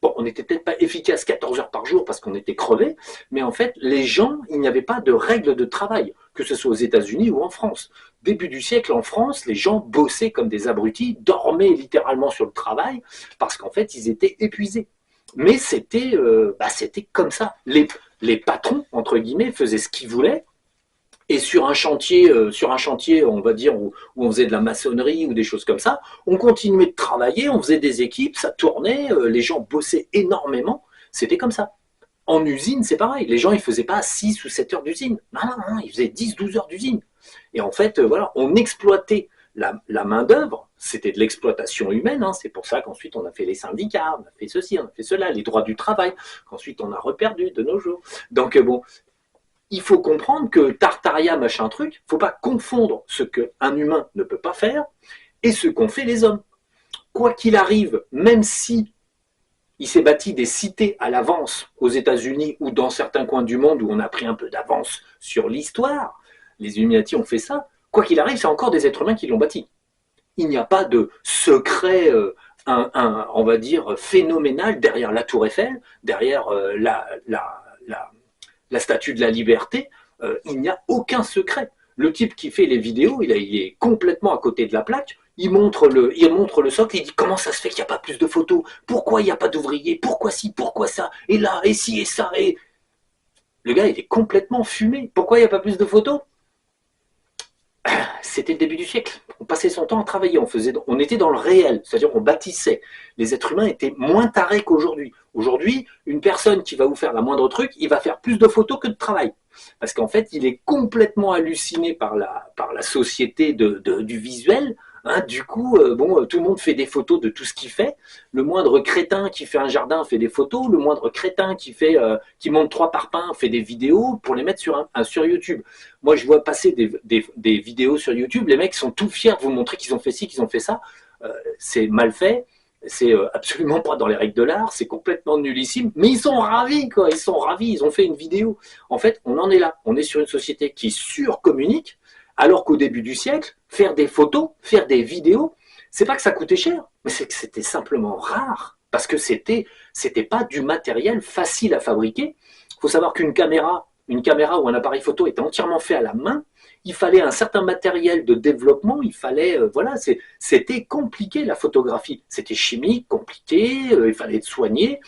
Bon, on n'était peut-être pas efficace 14 heures par jour parce qu'on était crevés, mais en fait, les gens, il n'y avait pas de règles de travail, que ce soit aux États-Unis ou en France. Début du siècle, en France, les gens bossaient comme des abrutis, dormaient littéralement sur le travail, parce qu'en fait, ils étaient épuisés. Mais c'était comme ça. Les patrons, entre guillemets, faisaient ce qu'ils voulaient, et sur un chantier, on va dire, où on faisait de la maçonnerie ou des choses comme ça, on continuait de travailler, on faisait des équipes, ça tournait, les gens bossaient énormément, c'était comme ça. En usine, c'est pareil, les gens ils faisaient pas 6 ou 7 heures d'usine, non, ils faisaient 10, 12 heures d'usine. Et en fait, voilà, on exploitait la main-d'œuvre, c'était de l'exploitation humaine, hein, c'est pour ça qu'ensuite on a fait les syndicats, on a fait ceci, on a fait cela, les droits du travail, qu'ensuite on a reperdu de nos jours. Donc bon, il faut comprendre que Tartaria, machin truc, il ne faut pas confondre ce qu'un humain ne peut pas faire et ce qu'ont fait les hommes. Quoi qu'il arrive, même si il s'est bâti des cités à l'avance aux États-Unis ou dans certains coins du monde où on a pris un peu d'avance sur l'histoire, les Illuminati ont fait ça, quoi qu'il arrive, c'est encore des êtres humains qui l'ont bâti. Il n'y a pas de secret, on va dire, phénoménal derrière la Tour Eiffel, derrière la statue de la liberté, il n'y a aucun secret. Le type qui fait les vidéos, il est complètement à côté de la plaque, il montre le socle, il dit comment ça se fait qu'il n'y a pas plus de photos, pourquoi il n'y a pas d'ouvriers, pourquoi ci, pourquoi ça, et là, et ci, et ça, et... Le gars, il est complètement fumé. Pourquoi il n'y a pas plus de photos? C'était le début du siècle. On passait son temps à travailler, on était dans le réel, c'est-à-dire on bâtissait. Les êtres humains étaient moins tarés qu'aujourd'hui. Aujourd'hui, une personne qui va vous faire la moindre truc, il va faire plus de photos que de travail. Parce qu'en fait, il est complètement halluciné par la société du visuel. Hein, du coup, tout le monde fait des photos de tout ce qu'il fait. Le moindre crétin qui fait un jardin fait des photos. Le moindre crétin qui monte 3 parpaings fait des vidéos pour les mettre sur YouTube. Moi, je vois passer des vidéos sur YouTube. Les mecs sont tout fiers de vous montrer qu'ils ont fait ci, qu'ils ont fait ça. C'est mal fait. C'est absolument pas dans les règles de l'art, c'est complètement nullissime, mais ils sont ravis, quoi, ils sont ravis, ils ont fait une vidéo. En fait, on en est là, on est sur une société qui surcommunique, alors qu'au début du siècle, faire des photos, faire des vidéos, c'est pas que ça coûtait cher, mais c'est que c'était simplement rare, parce que c'était pas du matériel facile à fabriquer. Il faut savoir qu'une caméra ou un appareil photo était entièrement fait à la main, il fallait un certain matériel de développement, il fallait, c'était compliqué la photographie, c'était chimique, compliqué, il fallait être soigné,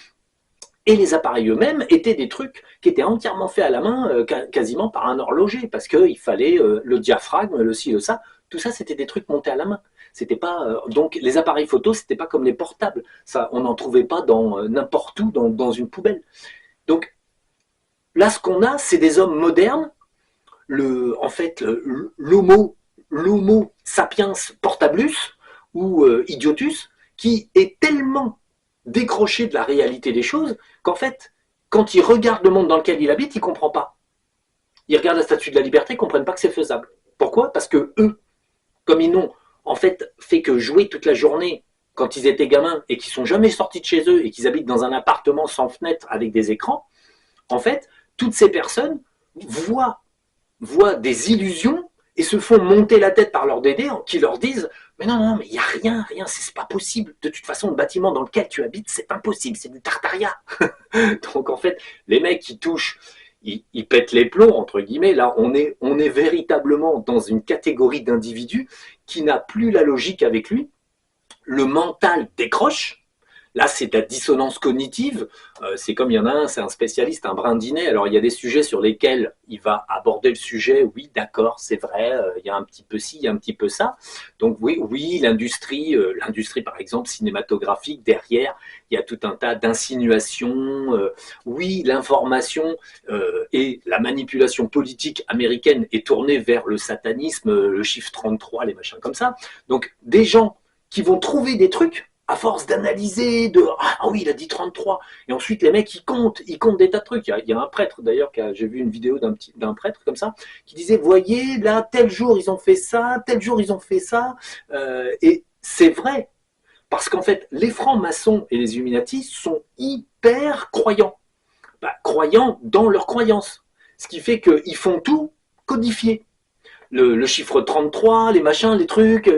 et les appareils eux-mêmes étaient des trucs qui étaient entièrement faits à la main, quasiment par un horloger, parce qu'il fallait le diaphragme, le ci, le ça, tout ça c'était des trucs montés à la main. C'était pas donc les appareils photo, c'était pas comme les portables, ça, on n'en trouvait pas dans n'importe où, dans une poubelle. Donc là, ce qu'on a, c'est des hommes modernes. En fait, l'homo sapiens portablus ou idiotus, qui est tellement décroché de la réalité des choses qu'en fait, quand il regarde le monde dans lequel il habite, il ne comprend pas. Il regarde la statue de la liberté, ils ne comprennent pas que c'est faisable. Pourquoi? Parce que eux, comme ils n'ont en fait que jouer toute la journée quand ils étaient gamins et qui sont jamais sortis de chez eux et qu'ils habitent dans un appartement sans fenêtre avec des écrans, en fait, toutes ces personnes voient des illusions et se font monter la tête par leurs dédés qui leur disent mais non, mais il n'y a rien, c'est pas possible. De toute façon, le bâtiment dans lequel tu habites, c'est impossible, c'est du tartaria. Donc en fait, les mecs qui touchent, ils pètent les plombs, entre guillemets. Là, on est véritablement dans une catégorie d'individus qui n'a plus la logique avec lui. Le mental décroche. Là, c'est de la dissonance cognitive. C'est comme il y en a un, c'est un spécialiste, un brindinet. Alors, il y a des sujets sur lesquels il va aborder le sujet. Oui, d'accord, c'est vrai, il y a un petit peu ci, il y a un petit peu ça. Donc, oui, l'industrie, par exemple, cinématographique, derrière, il y a tout un tas d'insinuations. Oui, l'information et la manipulation politique américaine est tournée vers le satanisme, le chiffre 33, les machins comme ça. Donc, des gens qui vont trouver des trucs à force d'analyser, ah oui, il a dit 33, et ensuite les mecs ils comptent des tas de trucs. Il y a un prêtre d'ailleurs, j'ai vu une vidéo d'un prêtre comme ça, qui disait, voyez, là, tel jour ils ont fait ça, tel jour ils ont fait ça, et c'est vrai, parce qu'en fait, les francs-maçons et les Illuminati sont hyper croyants, croyants dans leurs croyances, ce qui fait qu'ils font tout codifier. Le chiffre 33, les machins, les trucs,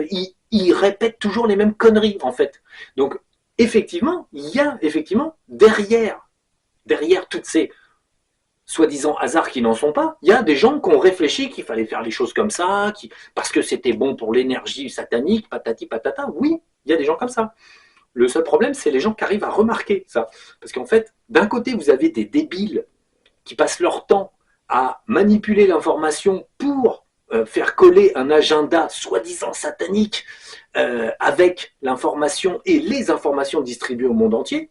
ils répètent toujours les mêmes conneries, en fait. Donc, effectivement, il y a effectivement derrière toutes ces soi-disant hasards qui n'en sont pas, il y a des gens qui ont réfléchi qu'il fallait faire les choses comme ça, parce que c'était bon pour l'énergie satanique, patati patata. Oui, il y a des gens comme ça. Le seul problème, c'est les gens qui arrivent à remarquer ça. Parce qu'en fait, d'un côté, vous avez des débiles qui passent leur temps à manipuler l'information pour faire coller un agenda soi-disant satanique avec l'information et les informations distribuées au monde entier,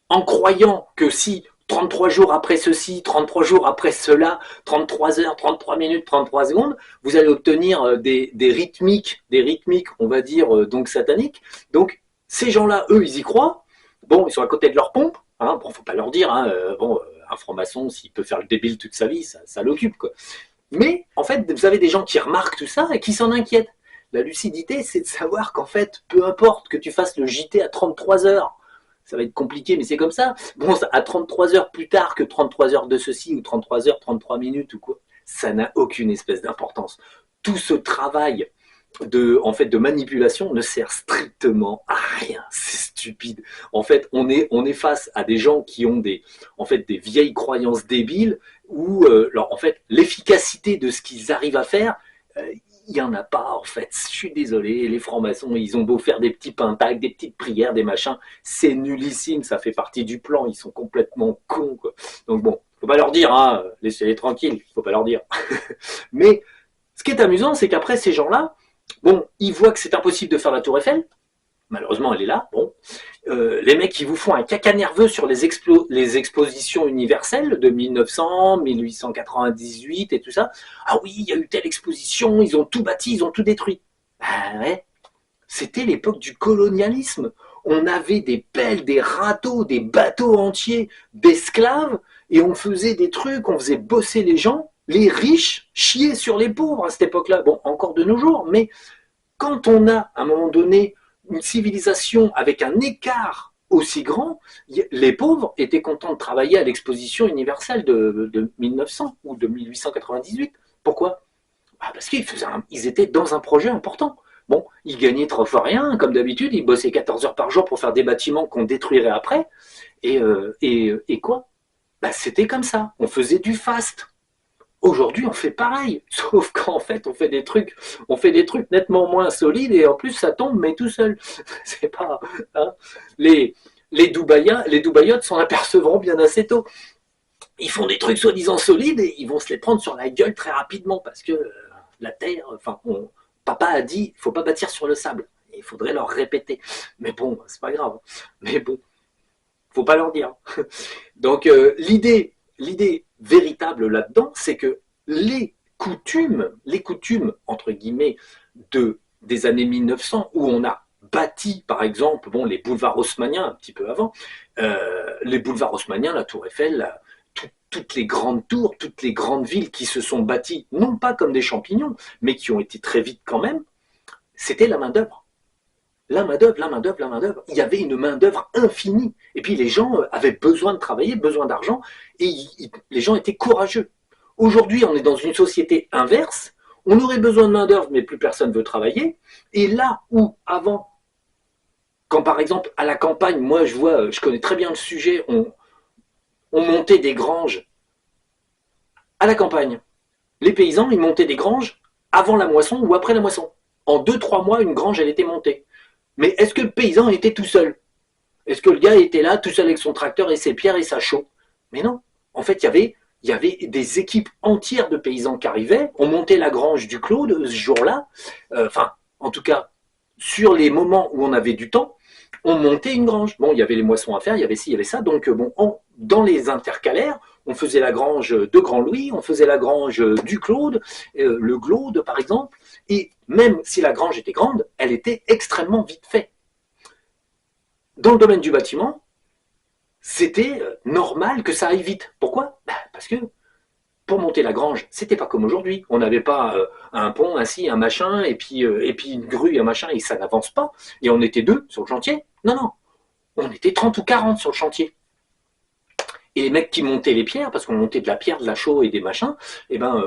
en croyant que si 33 jours après ceci, 33 jours après cela, 33 heures, 33 minutes, 33 secondes, vous allez obtenir des rythmiques, on va dire, donc sataniques. Donc, ces gens-là, eux, ils y croient. Bon, ils sont à côté de leur pompe. Hein, bon, faut pas leur dire, hein, un franc-maçon, s'il peut faire le débile toute sa vie, ça l'occupe, quoi. Mais, en fait, vous avez des gens qui remarquent tout ça et qui s'en inquiètent. La lucidité, c'est de savoir qu'en fait, peu importe que tu fasses le JT à 33 heures, ça va être compliqué, mais c'est comme ça. Bon, à 33 heures plus tard que 33 heures de ceci, ou 33 heures, 33 minutes, ou quoi, ça n'a aucune espèce d'importance. Tout ce travail de manipulation ne sert strictement à rien. C'est stupide. En fait, on est face à des gens qui ont des vieilles croyances débiles où, en fait, l'efficacité de ce qu'ils arrivent à faire, il n'y en a pas, en fait. Je suis désolé, les francs-maçons, ils ont beau faire des petits pentaques, des petites prières, des machins, c'est nullissime, ça fait partie du plan, ils sont complètement cons, quoi. Donc bon, faut pas leur dire, hein, laissez-les tranquilles, faut pas leur dire. Mais ce qui est amusant, c'est qu'après, ces gens-là, bon, ils voient que c'est impossible de faire la Tour Eiffel, malheureusement elle est là, bon. Les mecs qui vous font un caca nerveux sur les expositions universelles de 1900, 1898 et tout ça. Ah oui, il y a eu telle exposition, ils ont tout bâti, ils ont tout détruit. Ah ouais, c'était l'époque du colonialisme. On avait des pelles, des râteaux, des bateaux entiers d'esclaves et on faisait des trucs, on faisait bosser les gens. Les riches chiaient sur les pauvres à cette époque-là. Bon, encore de nos jours, mais quand on a, à un moment donné, une civilisation avec un écart aussi grand, les pauvres étaient contents de travailler à l'exposition universelle de 1900 ou de 1898. Pourquoi ? Parce qu'ils étaient dans un projet important. Bon, ils gagnaient 3 fois rien, comme d'habitude, ils bossaient 14 heures par jour pour faire des bâtiments qu'on détruirait après. Et quoi ? C'était comme ça, on faisait du fast. Aujourd'hui, on fait pareil, sauf qu'en fait, on fait des trucs nettement moins solides et en plus, ça tombe, mais tout seul. C'est pas, hein. Les Dubaïotes s'en apercevront bien assez tôt. Ils font des trucs soi-disant solides et ils vont se les prendre sur la gueule très rapidement parce que la terre, papa a dit, il faut pas bâtir sur le sable. Il faudrait leur répéter. Mais bon, c'est pas grave. Mais bon, faut pas leur dire. Donc l'idée véritable là-dedans, c'est que les coutumes, entre guillemets, des années 1900, où on a bâti, par exemple, bon, les boulevards haussmanniens, un petit peu avant, les boulevards haussmanniens, la Tour Eiffel, toutes les grandes tours, toutes les grandes villes qui se sont bâties, non pas comme des champignons, mais qui ont été très vite quand même, c'était la main-d'œuvre. la main-d'œuvre, la main-d'œuvre, la main-d'œuvre. Il y avait une main-d'œuvre infinie. Et puis les gens avaient besoin de travailler, besoin d'argent, et les gens étaient courageux. Aujourd'hui, on est dans une société inverse. On aurait besoin de main-d'œuvre, mais plus personne ne veut travailler. Et là où, avant, quand par exemple, à la campagne, moi je connais très bien le sujet, on montait des granges à la campagne. Les paysans, ils montaient des granges avant la moisson ou après la moisson. En 2-3 mois, une grange, elle était montée. Mais est-ce que le paysan était tout seul? Est-ce que le gars était là, tout seul avec son tracteur et ses pierres et sa chaux? Mais non. En fait, il y avait des équipes entières de paysans qui arrivaient. On montait la grange du Claude ce jour-là. Enfin, en tout cas, sur les moments où on avait du temps, on montait une grange. Bon, il y avait les moissons à faire, il y avait ci, il y avait ça. Donc, bon, dans les intercalaires, on faisait la grange de Grand Louis, on faisait la grange du Claude, le Glaude, par exemple. Et même si la grange était grande, elle était extrêmement vite faite. Dans le domaine du bâtiment, c'était normal que ça aille vite. Pourquoi? Parce que pour monter la grange, c'était pas comme aujourd'hui. On n'avait pas un pont, ainsi, un machin, et puis une grue, un machin, et ça n'avance pas. Et on était 2 sur le chantier. Non, non. On était 30 ou 40 sur le chantier. Et les mecs qui montaient les pierres, parce qu'on montait de la pierre, de la chaux et des machins, eh ben,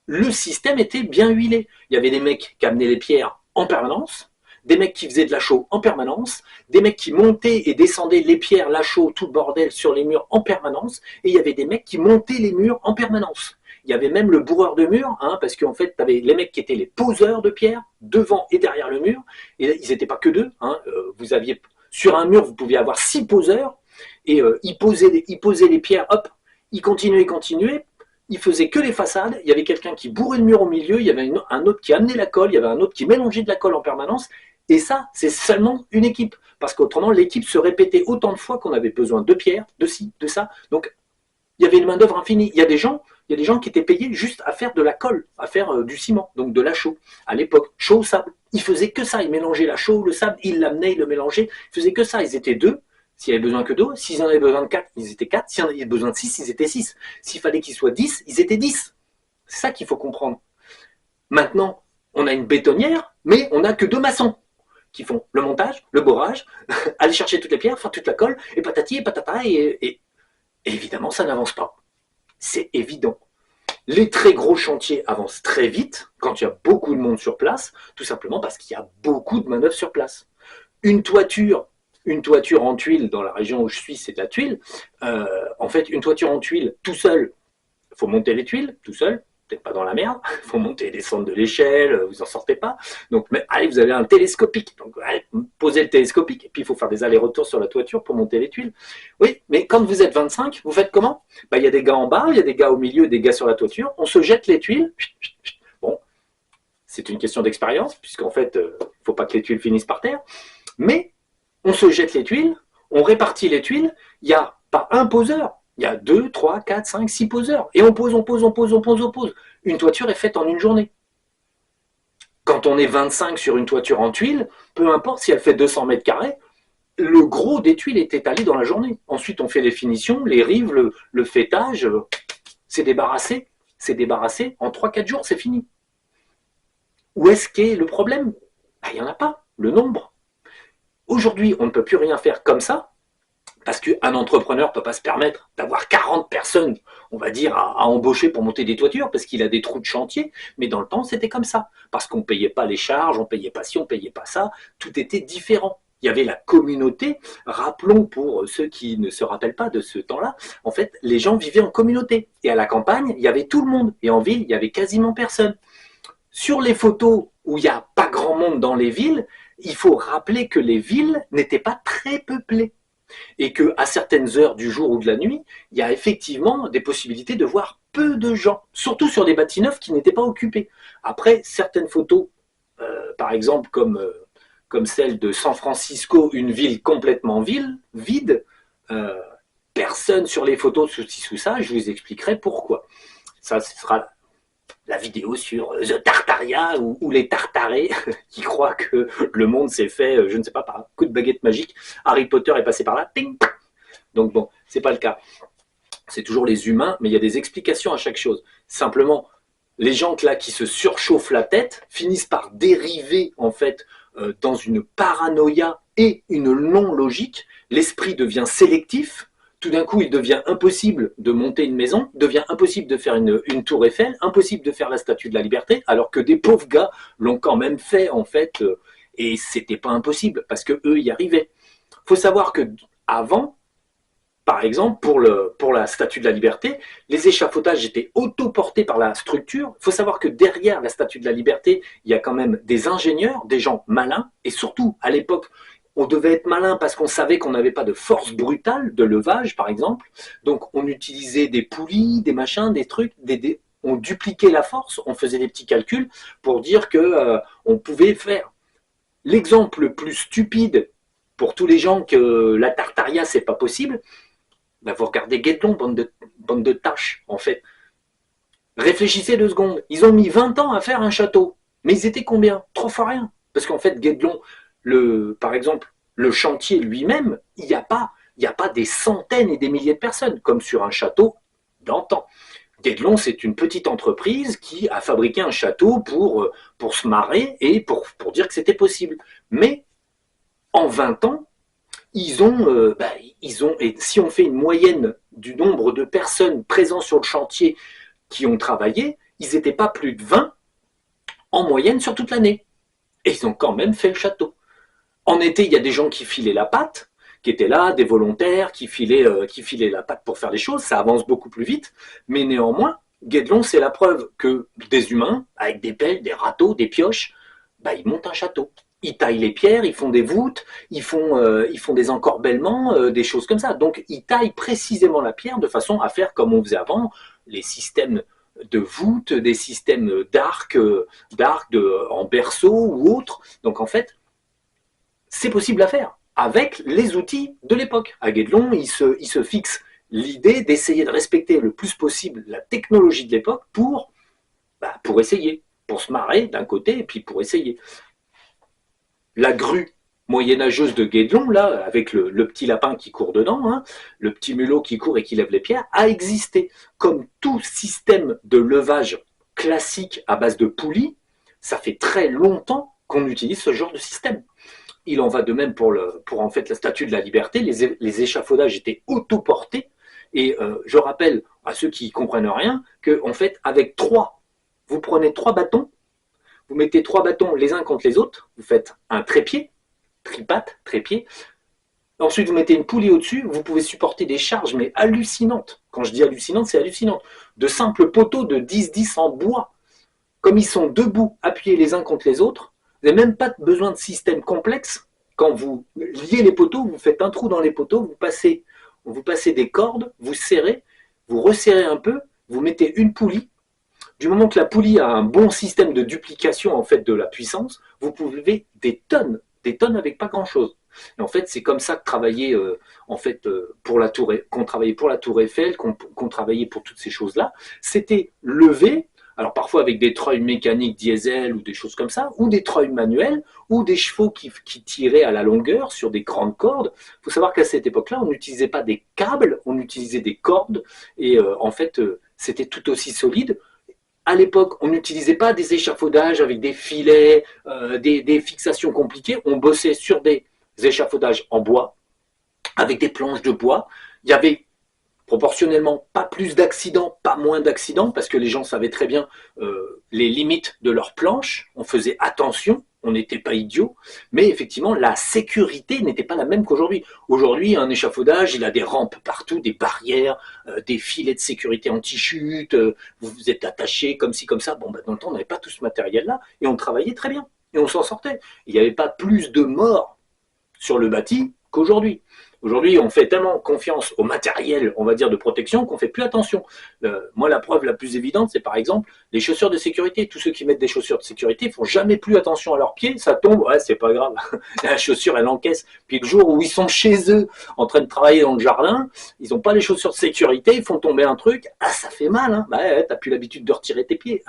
le système était bien huilé. Il y avait des mecs qui amenaient les pierres en permanence, des mecs qui faisaient de la chaux en permanence, des mecs qui montaient et descendaient les pierres, la chaux, tout le bordel sur les murs en permanence, et il y avait des mecs qui montaient les murs en permanence. Il y avait même le bourreur de mur, hein, parce qu'en fait, tu avais les mecs qui étaient les poseurs de pierres, devant et derrière le mur, et ils n'étaient pas que 2. Hein, vous aviez, sur un mur, vous pouviez avoir 6 poseurs, et ils posaient les pierres, hop, ils continuaient, il faisait que les façades, il y avait quelqu'un qui bourrait le mur au milieu, il y avait un autre qui amenait la colle, il y avait un autre qui mélangeait de la colle en permanence, et ça, c'est seulement une équipe, parce qu'autrement, l'équipe se répétait autant de fois qu'on avait besoin de pierres, de ci, de ça, donc il y avait une main d'œuvre infinie. Il y a des gens qui étaient payés juste à faire de la colle, à faire du ciment, donc de la chaux. À l'époque, chaux au sable. Ils faisaient que ça, ils mélangeaient la chaux, le sable, ils l'amenaient, ils le mélangeaient, ils faisaient que ça, ils étaient 2. S'il y avait besoin que d'eau, s'ils en avaient besoin de 4, ils étaient 4. S'il y en avait besoin de 6, ils étaient 6. S'il fallait qu'ils soient 10, ils étaient 10. C'est ça qu'il faut comprendre. Maintenant, on a une bétonnière, mais on n'a que 2 maçons qui font le montage, le borage, aller chercher toutes les pierres, faire toute la colle, et patati et patata, et évidemment, ça n'avance pas. C'est évident. Les très gros chantiers avancent très vite quand il y a beaucoup de monde sur place, tout simplement parce qu'il y a beaucoup de manœuvres sur place. Une toiture en tuile, dans la région où je suis, c'est de la tuile. En fait, une toiture en tuile, tout seul, il faut monter les tuiles, tout seul, peut-être pas dans la merde, il faut monter et descendre de l'échelle, vous n'en sortez pas. Donc, mais, allez, vous avez un télescopique, donc allez, posez le télescopique, et puis il faut faire des allers-retours sur la toiture pour monter les tuiles. Oui, mais quand vous êtes 25, vous faites comment? Il y a des gars en bas, il y a des gars au milieu, des gars sur la toiture, on se jette les tuiles. Bon, c'est une question d'expérience, puisqu'en fait, il ne faut pas que les tuiles finissent par terre, mais on se jette les tuiles, on répartit les tuiles, il n'y a pas un poseur, il y a 2, 3, 4, 5, 6 poseurs. Et on pose. Une toiture est faite en une journée. Quand on est 25 sur une toiture en tuiles, peu importe si elle fait 200 mètres carrés, le gros des tuiles est étalé dans la journée. Ensuite, on fait les finitions, les rives, le fêtage, c'est débarrassé. En 3-4 jours, c'est fini. Où est-ce qu'est le problème? Il n'y en a pas. Le nombre. Aujourd'hui, on ne peut plus rien faire comme ça, parce qu'un entrepreneur ne peut pas se permettre d'avoir 40 personnes, on va dire, à embaucher pour monter des toitures, parce qu'il a des trous de chantier, mais dans le temps, c'était comme ça. Parce qu'on ne payait pas les charges, on ne payait pas ci, on ne payait pas ça, tout était différent. Il y avait la communauté, rappelons pour ceux qui ne se rappellent pas de ce temps-là, en fait, les gens vivaient en communauté. Et à la campagne, il y avait tout le monde, et en ville, il y avait quasiment personne. Sur les photos où il n'y a pas grand monde dans les villes, il faut rappeler que les villes n'étaient pas très peuplées. Et qu'à certaines heures du jour ou de la nuit, il y a effectivement des possibilités de voir peu de gens, surtout sur des bâtis neufs qui n'étaient pas occupés. Après, certaines photos, par exemple comme celle de San Francisco, une ville complètement vide, personne sur les photos sous ça, je vous expliquerai pourquoi. Ça, ce sera la vidéo sur The Tartaria ou les Tartarés qui croient que le monde s'est fait, je ne sais pas, par un coup de baguette magique. Harry Potter est passé par là. Ting. Donc bon, c'est pas le cas. C'est toujours les humains, mais il y a des explications à chaque chose. Simplement, les gens là qui se surchauffent la tête finissent par dériver en fait dans une paranoïa et une non-logique. L'esprit devient sélectif. Tout d'un coup, il devient impossible de monter une maison, devient impossible de faire une tour Eiffel, impossible de faire la Statue de la Liberté, alors que des pauvres gars l'ont quand même fait, en fait, et c'était pas impossible, parce que eux y arrivaient. Il faut savoir que avant, par exemple, pour la Statue de la Liberté, les échafaudages étaient autoportés par la structure. Il faut savoir que derrière la Statue de la Liberté, il y a quand même des ingénieurs, des gens malins, et surtout, à l'époque, on devait être malin parce qu'on savait qu'on n'avait pas de force brutale de levage, par exemple. Donc, on utilisait des poulies, des machins, des trucs, on dupliquait la force, on faisait des petits calculs pour dire que on pouvait faire. L'exemple le plus stupide pour tous les gens que la Tartaria, c'est pas possible, ben vous regardez Guédelon, bande de tâches, en fait. Réfléchissez 2 secondes. Ils ont mis 20 ans à faire un château. Mais ils étaient combien? 3 fois rien. Parce qu'en fait, Guédelon, par exemple, le chantier lui-même, il n'y a pas des centaines et des milliers de personnes, comme sur un château d'antan. Guédelon, c'est une petite entreprise qui a fabriqué un château pour se marrer et pour dire que c'était possible. Mais en 20 ans, et si on fait une moyenne du nombre de personnes présentes sur le chantier qui ont travaillé, ils n'étaient pas plus de 20 en moyenne sur toute l'année. Et ils ont quand même fait le château. En été, il y a des gens qui filaient la patte, qui étaient là, des volontaires qui filaient la patte pour faire les choses, ça avance beaucoup plus vite, mais néanmoins, Guédelon, c'est la preuve que des humains, avec des pelles, des râteaux, des pioches, ils montent un château. Ils taillent les pierres, ils font des voûtes, ils font des encorbellements, des choses comme ça. Donc, ils taillent précisément la pierre de façon à faire comme on faisait avant, les systèmes de voûtes, des systèmes d'arcs en berceau ou autres. Donc, en fait, c'est possible à faire avec les outils de l'époque. À Guédelon, il se fixe l'idée d'essayer de respecter le plus possible la technologie de l'époque pour essayer, pour se marrer d'un côté et puis pour essayer. La grue moyenâgeuse de Guédelon, là, avec le petit lapin qui court dedans, hein, le petit mulot qui court et qui lève les pierres, a existé. Comme tout système de levage classique à base de poulies, ça fait très longtemps qu'on utilise ce genre de système. Il en va de même pour en fait la Statue de la Liberté. Les échafaudages étaient autoportés. Et je rappelle à ceux qui ne comprennent rien que en fait, avec vous prenez 3 bâtons, vous mettez 3 bâtons les uns contre les autres, vous faites un trépied, trépied. Ensuite, vous mettez une poulie au-dessus, vous pouvez supporter des charges, mais hallucinantes. Quand je dis hallucinante, c'est hallucinant. De simples poteaux de 10-10 en bois. Comme ils sont debout, appuyés les uns contre les autres, vous n'avez même pas besoin de système complexe. Quand vous liez les poteaux, vous faites un trou dans les poteaux, vous passez des cordes, vous serrez, vous resserrez un peu, vous mettez une poulie. Du moment que la poulie a un bon système de duplication en fait de la puissance, vous pouvez lever des tonnes avec pas grand-chose. Et en fait, c'est comme ça que travaillait qu'on travaillait pour la Tour Eiffel, qu'on travaillait pour toutes ces choses-là. C'était lever. Alors parfois avec des treuils mécaniques diesel ou des choses comme ça, ou des treuils manuels, ou des chevaux qui tiraient à la longueur sur des grandes cordes. Il faut savoir qu'à cette époque-là, on n'utilisait pas des câbles, on utilisait des cordes, et c'était tout aussi solide. À l'époque, on n'utilisait pas des échafaudages avec des filets, des fixations compliquées. On bossait sur des échafaudages en bois, avec des planches de bois. Il y avait proportionnellement pas plus d'accidents, pas moins d'accidents, parce que les gens savaient très bien les limites de leurs planches, on faisait attention, on n'était pas idiots, mais effectivement la sécurité n'était pas la même qu'aujourd'hui. Aujourd'hui, un échafaudage, il a des rampes partout, des barrières, des filets de sécurité anti-chute, vous êtes attachés comme ci, comme ça. Bon, dans le temps, on n'avait pas tout ce matériel-là, et on travaillait très bien, et on s'en sortait. Il n'y avait pas plus de morts sur le bâti qu'aujourd'hui. Aujourd'hui, on fait tellement confiance au matériel, on va dire, de protection qu'on ne fait plus attention. Moi, la preuve la plus évidente, c'est par exemple les chaussures de sécurité. Tous ceux qui mettent des chaussures de sécurité ne font jamais plus attention à leurs pieds, ça tombe, ouais, c'est pas grave. La chaussure, elle encaisse. Puis le jour où ils sont chez eux, en train de travailler dans le jardin, ils n'ont pas les chaussures de sécurité, ils font tomber un truc, ah, ça fait mal, hein. Bah, ouais, t'as plus l'habitude de retirer tes pieds.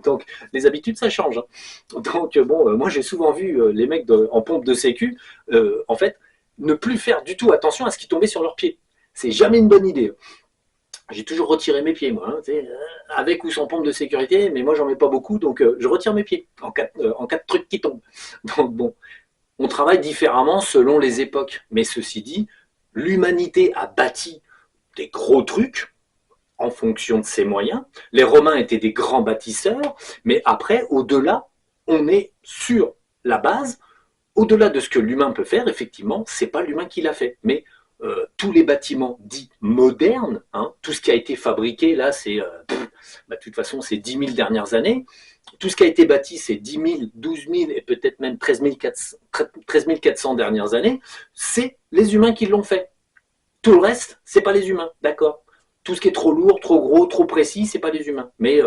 Donc les habitudes ça change. Donc bon, moi j'ai souvent vu les mecs en pompe de sécu, en fait, ne plus faire du tout attention à ce qui tombait sur leurs pieds. C'est jamais une bonne idée. J'ai toujours retiré mes pieds, moi, hein, avec ou sans pompe de sécurité, mais moi j'en mets pas beaucoup, donc je retire mes pieds en cas de truc qui tombe. Donc bon, on travaille différemment selon les époques. Mais ceci dit, l'humanité a bâti des gros trucs en fonction de ses moyens. Les Romains étaient des grands bâtisseurs, mais après, au-delà, on est sur la base. Au-delà de ce que l'humain peut faire, effectivement, c'est pas l'humain qui l'a fait. Mais tous les bâtiments dits modernes, hein, tout ce qui a été fabriqué, là, c'est, de toute façon, c'est 10 000 dernières années. Tout ce qui a été bâti ces 10 000, 12 000 et peut-être même 13 400 dernières années, c'est les humains qui l'ont fait. Tout le reste, c'est pas les humains, d'accord. Tout ce qui est trop lourd, trop gros, trop précis, c'est pas les humains. Mais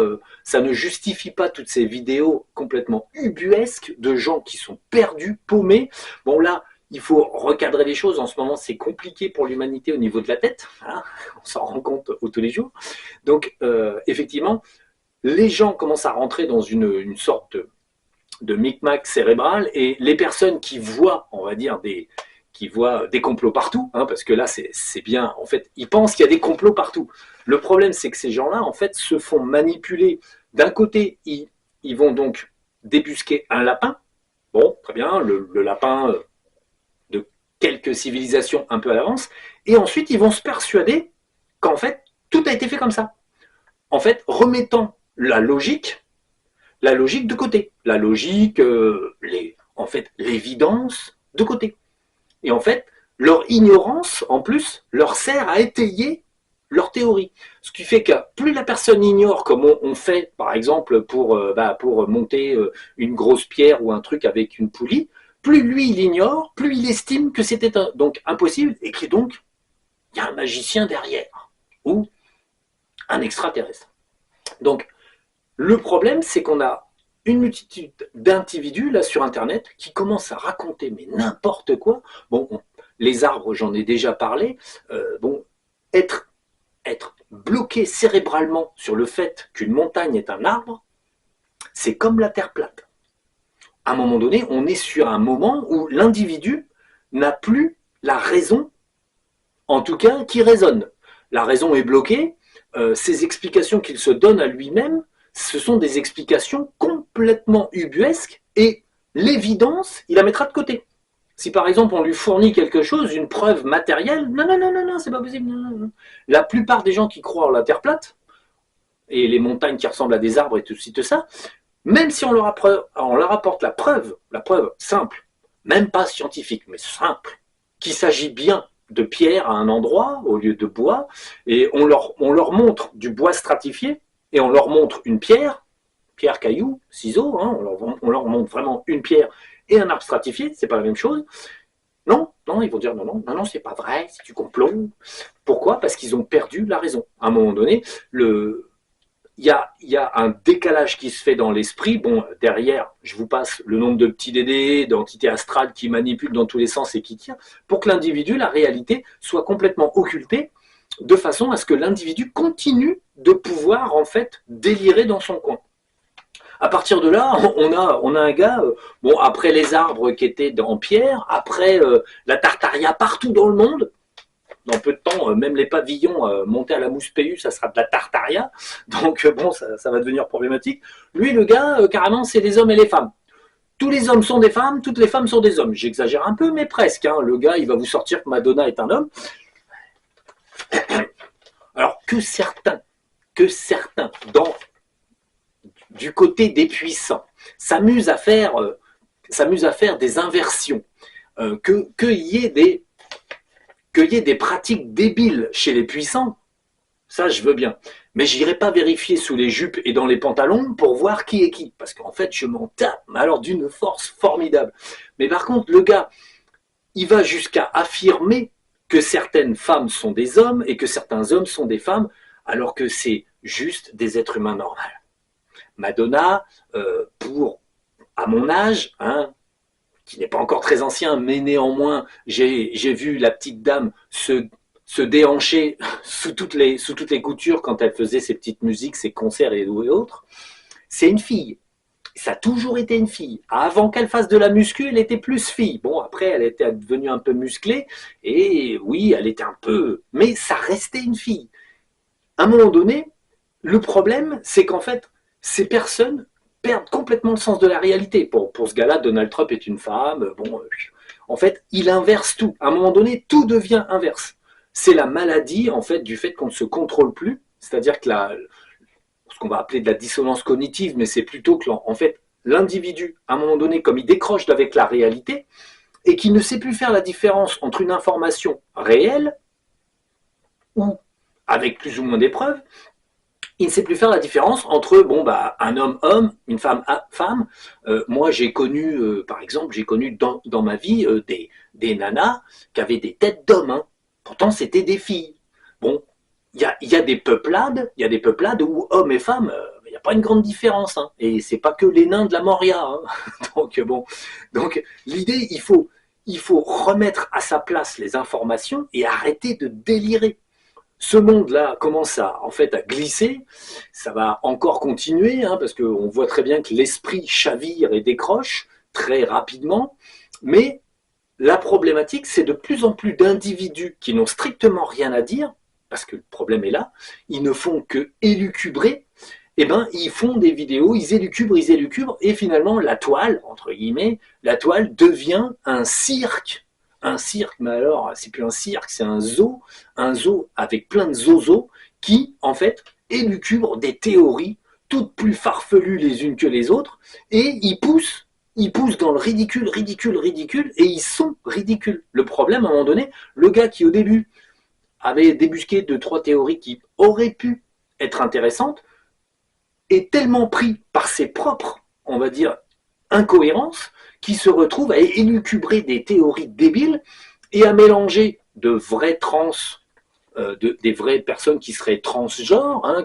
ça ne justifie pas toutes ces vidéos complètement ubuesques de gens qui sont perdus, paumés. Bon là, il faut recadrer les choses. En ce moment, c'est compliqué pour l'humanité au niveau de la tête. Hein, on s'en rend compte tous les jours. Donc, effectivement, les gens commencent à rentrer dans une sorte de micmac cérébral et les personnes qui voient, on va dire, qui voient des complots partout, hein, parce que là, c'est bien, en fait, ils pensent qu'il y a des complots partout. Le problème, c'est que ces gens-là, en fait, se font manipuler. D'un côté, ils vont donc débusquer un lapin. Bon, très bien, le lapin de quelques civilisations un peu à l'avance. Et ensuite, ils vont se persuader qu'en fait, tout a été fait comme ça. En fait, remettant la logique de côté. La logique, en fait, l'évidence de côté. Et en fait, leur ignorance, en plus, leur sert à étayer leur théorie. Ce qui fait que plus la personne ignore comment on fait, par exemple, pour monter une grosse pierre ou un truc avec une poulie, plus lui il ignore, plus il estime que c'était donc impossible et que donc il y a un magicien derrière ou un extraterrestre. Donc, le problème, c'est qu'on a une multitude d'individus là sur Internet qui commencent à raconter mais n'importe quoi. Bon, les arbres, j'en ai déjà parlé. Bon, être bloqué cérébralement sur le fait qu'une montagne est un arbre, c'est comme la Terre plate. À un moment donné, on est sur un moment où l'individu n'a plus la raison, en tout cas, qui résonne. La raison est bloquée. Ces explications qu'il se donne à lui-même, ce sont des explications complètement ubuesques et l'évidence, il la mettra de côté. Si par exemple on lui fournit quelque chose, une preuve matérielle, non, non, non, non, non, c'est pas possible. Non, non, non. La plupart des gens qui croient en la Terre plate et les montagnes qui ressemblent à des arbres et tout ça, même si on leur apporte la preuve simple, même pas scientifique, mais simple, qu'il s'agit bien de pierre à un endroit au lieu de bois, et on leur montre du bois stratifié, et on leur montre une pierre, caillou, ciseaux, hein, on leur montre vraiment une pierre et un arbre stratifié, c'est pas la même chose. Non, non, ils vont dire non, non, non, non, c'est pas vrai, c'est du complot. Pourquoi? Parce qu'ils ont perdu la raison. À un moment donné, il y a un décalage qui se fait dans l'esprit. Bon, derrière, je vous passe le nombre de petits dédés, d'entités astrales qui manipulent dans tous les sens et qui tirent, pour que l'individu, la réalité, soit complètement occultée, de façon à ce que l'individu continue de pouvoir, en fait, délirer dans son coin. À partir de là, on a un gars, bon, après les arbres qui étaient en pierre, après la tartaria partout dans le monde, dans peu de temps, même les pavillons montés à la mousse PU, ça sera de la tartaria. Donc bon, ça va devenir problématique. Lui, le gars, carrément, c'est les hommes et les femmes. Tous les hommes sont des femmes, toutes les femmes sont des hommes. J'exagère un peu, mais presque. Hein. Le gars, il va vous sortir que Madonna est un homme. Alors que certains, du côté des puissants, s'amusent à faire des inversions, qu'il y ait des pratiques débiles chez les puissants, ça je veux bien. Mais j'irai pas vérifier sous les jupes et dans les pantalons pour voir qui est qui. Parce qu'en fait, je m'en tape, alors d'une force formidable. Mais par contre, le gars, il va jusqu'à affirmer que certaines femmes sont des hommes et que certains hommes sont des femmes, alors que c'est juste des êtres humains normaux. Madonna, à mon âge, hein, qui n'est pas encore très ancien, mais néanmoins, j'ai vu la petite dame se déhancher sous toutes les coutures quand elle faisait ses petites musiques, ses concerts et autres. C'est une fille. Ça a toujours été une fille. Avant qu'elle fasse de la muscu, elle était plus fille. Bon, après, elle était devenue un peu musclée, et oui, elle était un peu... Mais ça restait une fille. à un moment donné, le problème, c'est qu'en fait, ces personnes perdent complètement le sens de la réalité. Pour ce gars-là, Donald Trump est une femme. Bon, en fait, il inverse tout. À un moment donné, tout devient inverse. C'est la maladie, en fait, du fait qu'on ne se contrôle plus. C'est-à-dire que ce qu'on va appeler de la dissonance cognitive, mais c'est plutôt que, en fait, l'individu, à un moment donné, comme il décroche avec la réalité, et qu'il ne sait plus faire la différence entre une information réelle ou avec plus ou moins des preuves, il ne sait plus faire la différence entre un homme, une femme. Moi, j'ai connu, par exemple, j'ai connu dans ma vie des nanas qui avaient des têtes d'hommes. Hein. Pourtant, c'était des filles. Bon, il y a des peuplades où hommes et femmes, il n'y a pas une grande différence. Hein. Et c'est pas que les nains de la Moria. Hein. Donc l'idée, il faut remettre à sa place les informations et arrêter de délirer. Ce monde-là commence en fait à glisser, ça va encore continuer, hein, parce qu'on voit très bien que l'esprit chavire et décroche très rapidement, mais la problématique, c'est de plus en plus d'individus qui n'ont strictement rien à dire, parce que le problème est là, ils ne font que élucubrer, et ben ils font des vidéos, ils élucubrent, et finalement la toile, entre guillemets, la toile devient un cirque, mais alors c'est plus un cirque, c'est un zoo avec plein de zozos qui, en fait, élucubrent des théories toutes plus farfelues les unes que les autres, et ils poussent dans le ridicule, et ils sont ridicules. Le problème, à un moment donné, le gars qui au début avait débusqué 2-3 théories qui auraient pu être intéressantes, est tellement pris par ses propres, on va dire, incohérences, qui se retrouve à élucubrer des théories débiles et à mélanger de vrais des vraies personnes qui seraient transgenres, hein,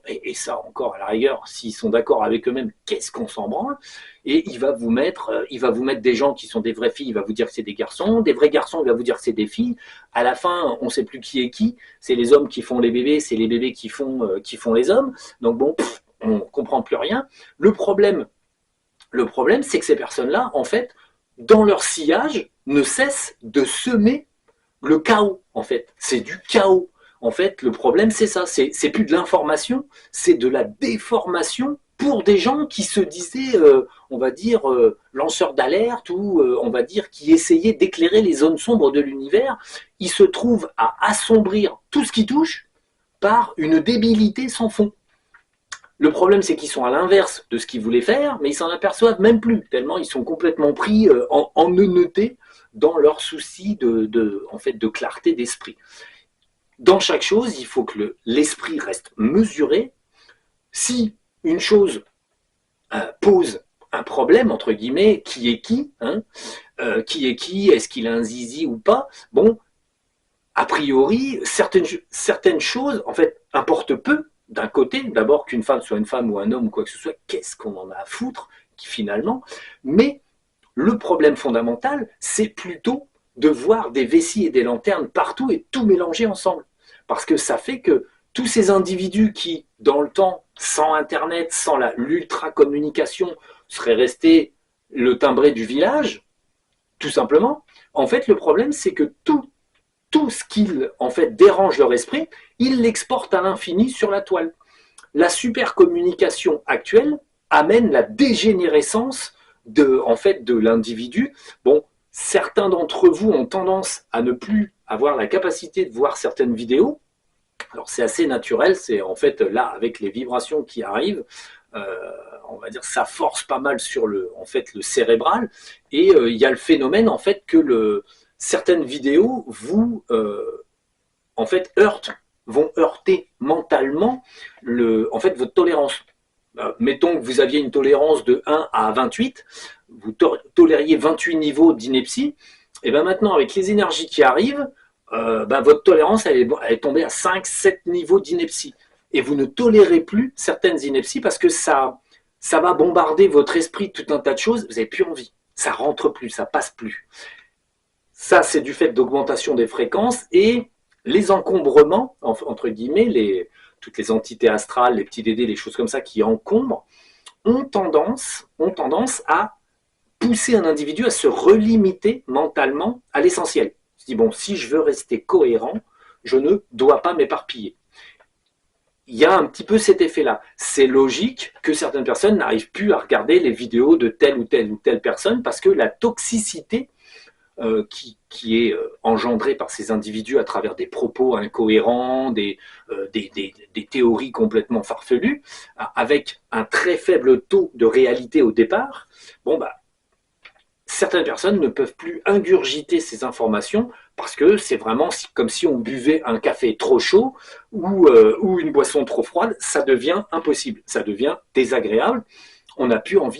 et ça encore à la rigueur, s'ils sont d'accord avec eux-mêmes, qu'est-ce qu'on s'en branle. Et il va vous mettre des gens qui sont des vraies filles, il va vous dire que c'est des garçons, des vrais garçons, il va vous dire que c'est des filles. À la fin, on ne sait plus qui est qui. C'est les hommes qui font les bébés, c'est les bébés qui font les hommes. Donc bon, on ne comprend plus rien. Le problème, c'est que ces personnes-là, en fait, dans leur sillage, ne cessent de semer le chaos, en fait. C'est du chaos. En fait, le problème, c'est ça. C'est plus de l'information, c'est de la déformation pour des gens qui se disaient, on va dire, lanceurs d'alerte ou, on va dire, qui essayaient d'éclairer les zones sombres de l'univers. Ils se trouvent à assombrir tout ce qui touche par une débilité sans fond. Le problème, c'est qu'ils sont à l'inverse de ce qu'ils voulaient faire, mais ils s'en aperçoivent même plus, tellement ils sont complètement pris en neuneuté dans leur souci en fait, de clarté d'esprit. Dans chaque chose, il faut que l'esprit reste mesuré. Si une chose pose un problème, entre guillemets, qui est qui, hein, est-ce qu'il a un zizi ou pas, bon, a priori, certaines choses, en fait, importent peu. D'un côté, d'abord qu'une femme soit une femme ou un homme ou quoi que ce soit, qu'est-ce qu'on en a à foutre finalement. Mais le problème fondamental, c'est plutôt de voir des vessies et des lanternes partout et tout mélanger ensemble. Parce que ça fait que tous ces individus qui, dans le temps, sans Internet, sans l'ultra-communication, seraient restés le timbré du village, tout simplement, en fait, le problème, c'est que tout ce qui en fait dérange leur esprit, ils l'exportent à l'infini sur la toile. La supercommunication actuelle amène la dégénérescence en fait, de l'individu. Bon, certains d'entre vous ont tendance à ne plus avoir la capacité de voir certaines vidéos. Alors c'est assez naturel, c'est en fait là avec les vibrations qui arrivent, on va dire ça force pas mal sur le cérébral, et il y a le phénomène en fait que certaines vidéos en fait vont heurter mentalement en fait votre tolérance. Mettons que vous aviez une tolérance de 1 à 28, vous tolériez 28 niveaux d'ineptie, et bien maintenant avec les énergies qui arrivent, votre tolérance elle est tombée à 5-7 niveaux d'ineptie. Et vous ne tolérez plus certaines inepties parce que ça va bombarder votre esprit de tout un tas de choses, vous n'avez plus envie. Ça rentre plus, ça passe plus. Ça, c'est du fait d'augmentation des fréquences et les encombrements, entre guillemets, toutes les entités astrales, les petits dédés, les choses comme ça qui encombrent, ont tendance à pousser un individu à se relimiter mentalement à l'essentiel. Je dis, bon, si je veux rester cohérent, je ne dois pas m'éparpiller. il y a un petit peu cet effet-là. C'est logique que certaines personnes n'arrivent plus à regarder les vidéos de telle ou telle personne parce que la toxicité qui est engendrée par ces individus à travers des propos incohérents, des théories complètement farfelues, avec un très faible taux de réalité au départ, bon bah certaines personnes ne peuvent plus ingurgiter ces informations parce que c'est vraiment comme si on buvait un café trop chaud ou une boisson trop froide, ça devient impossible, ça devient désagréable, on n'a plus envie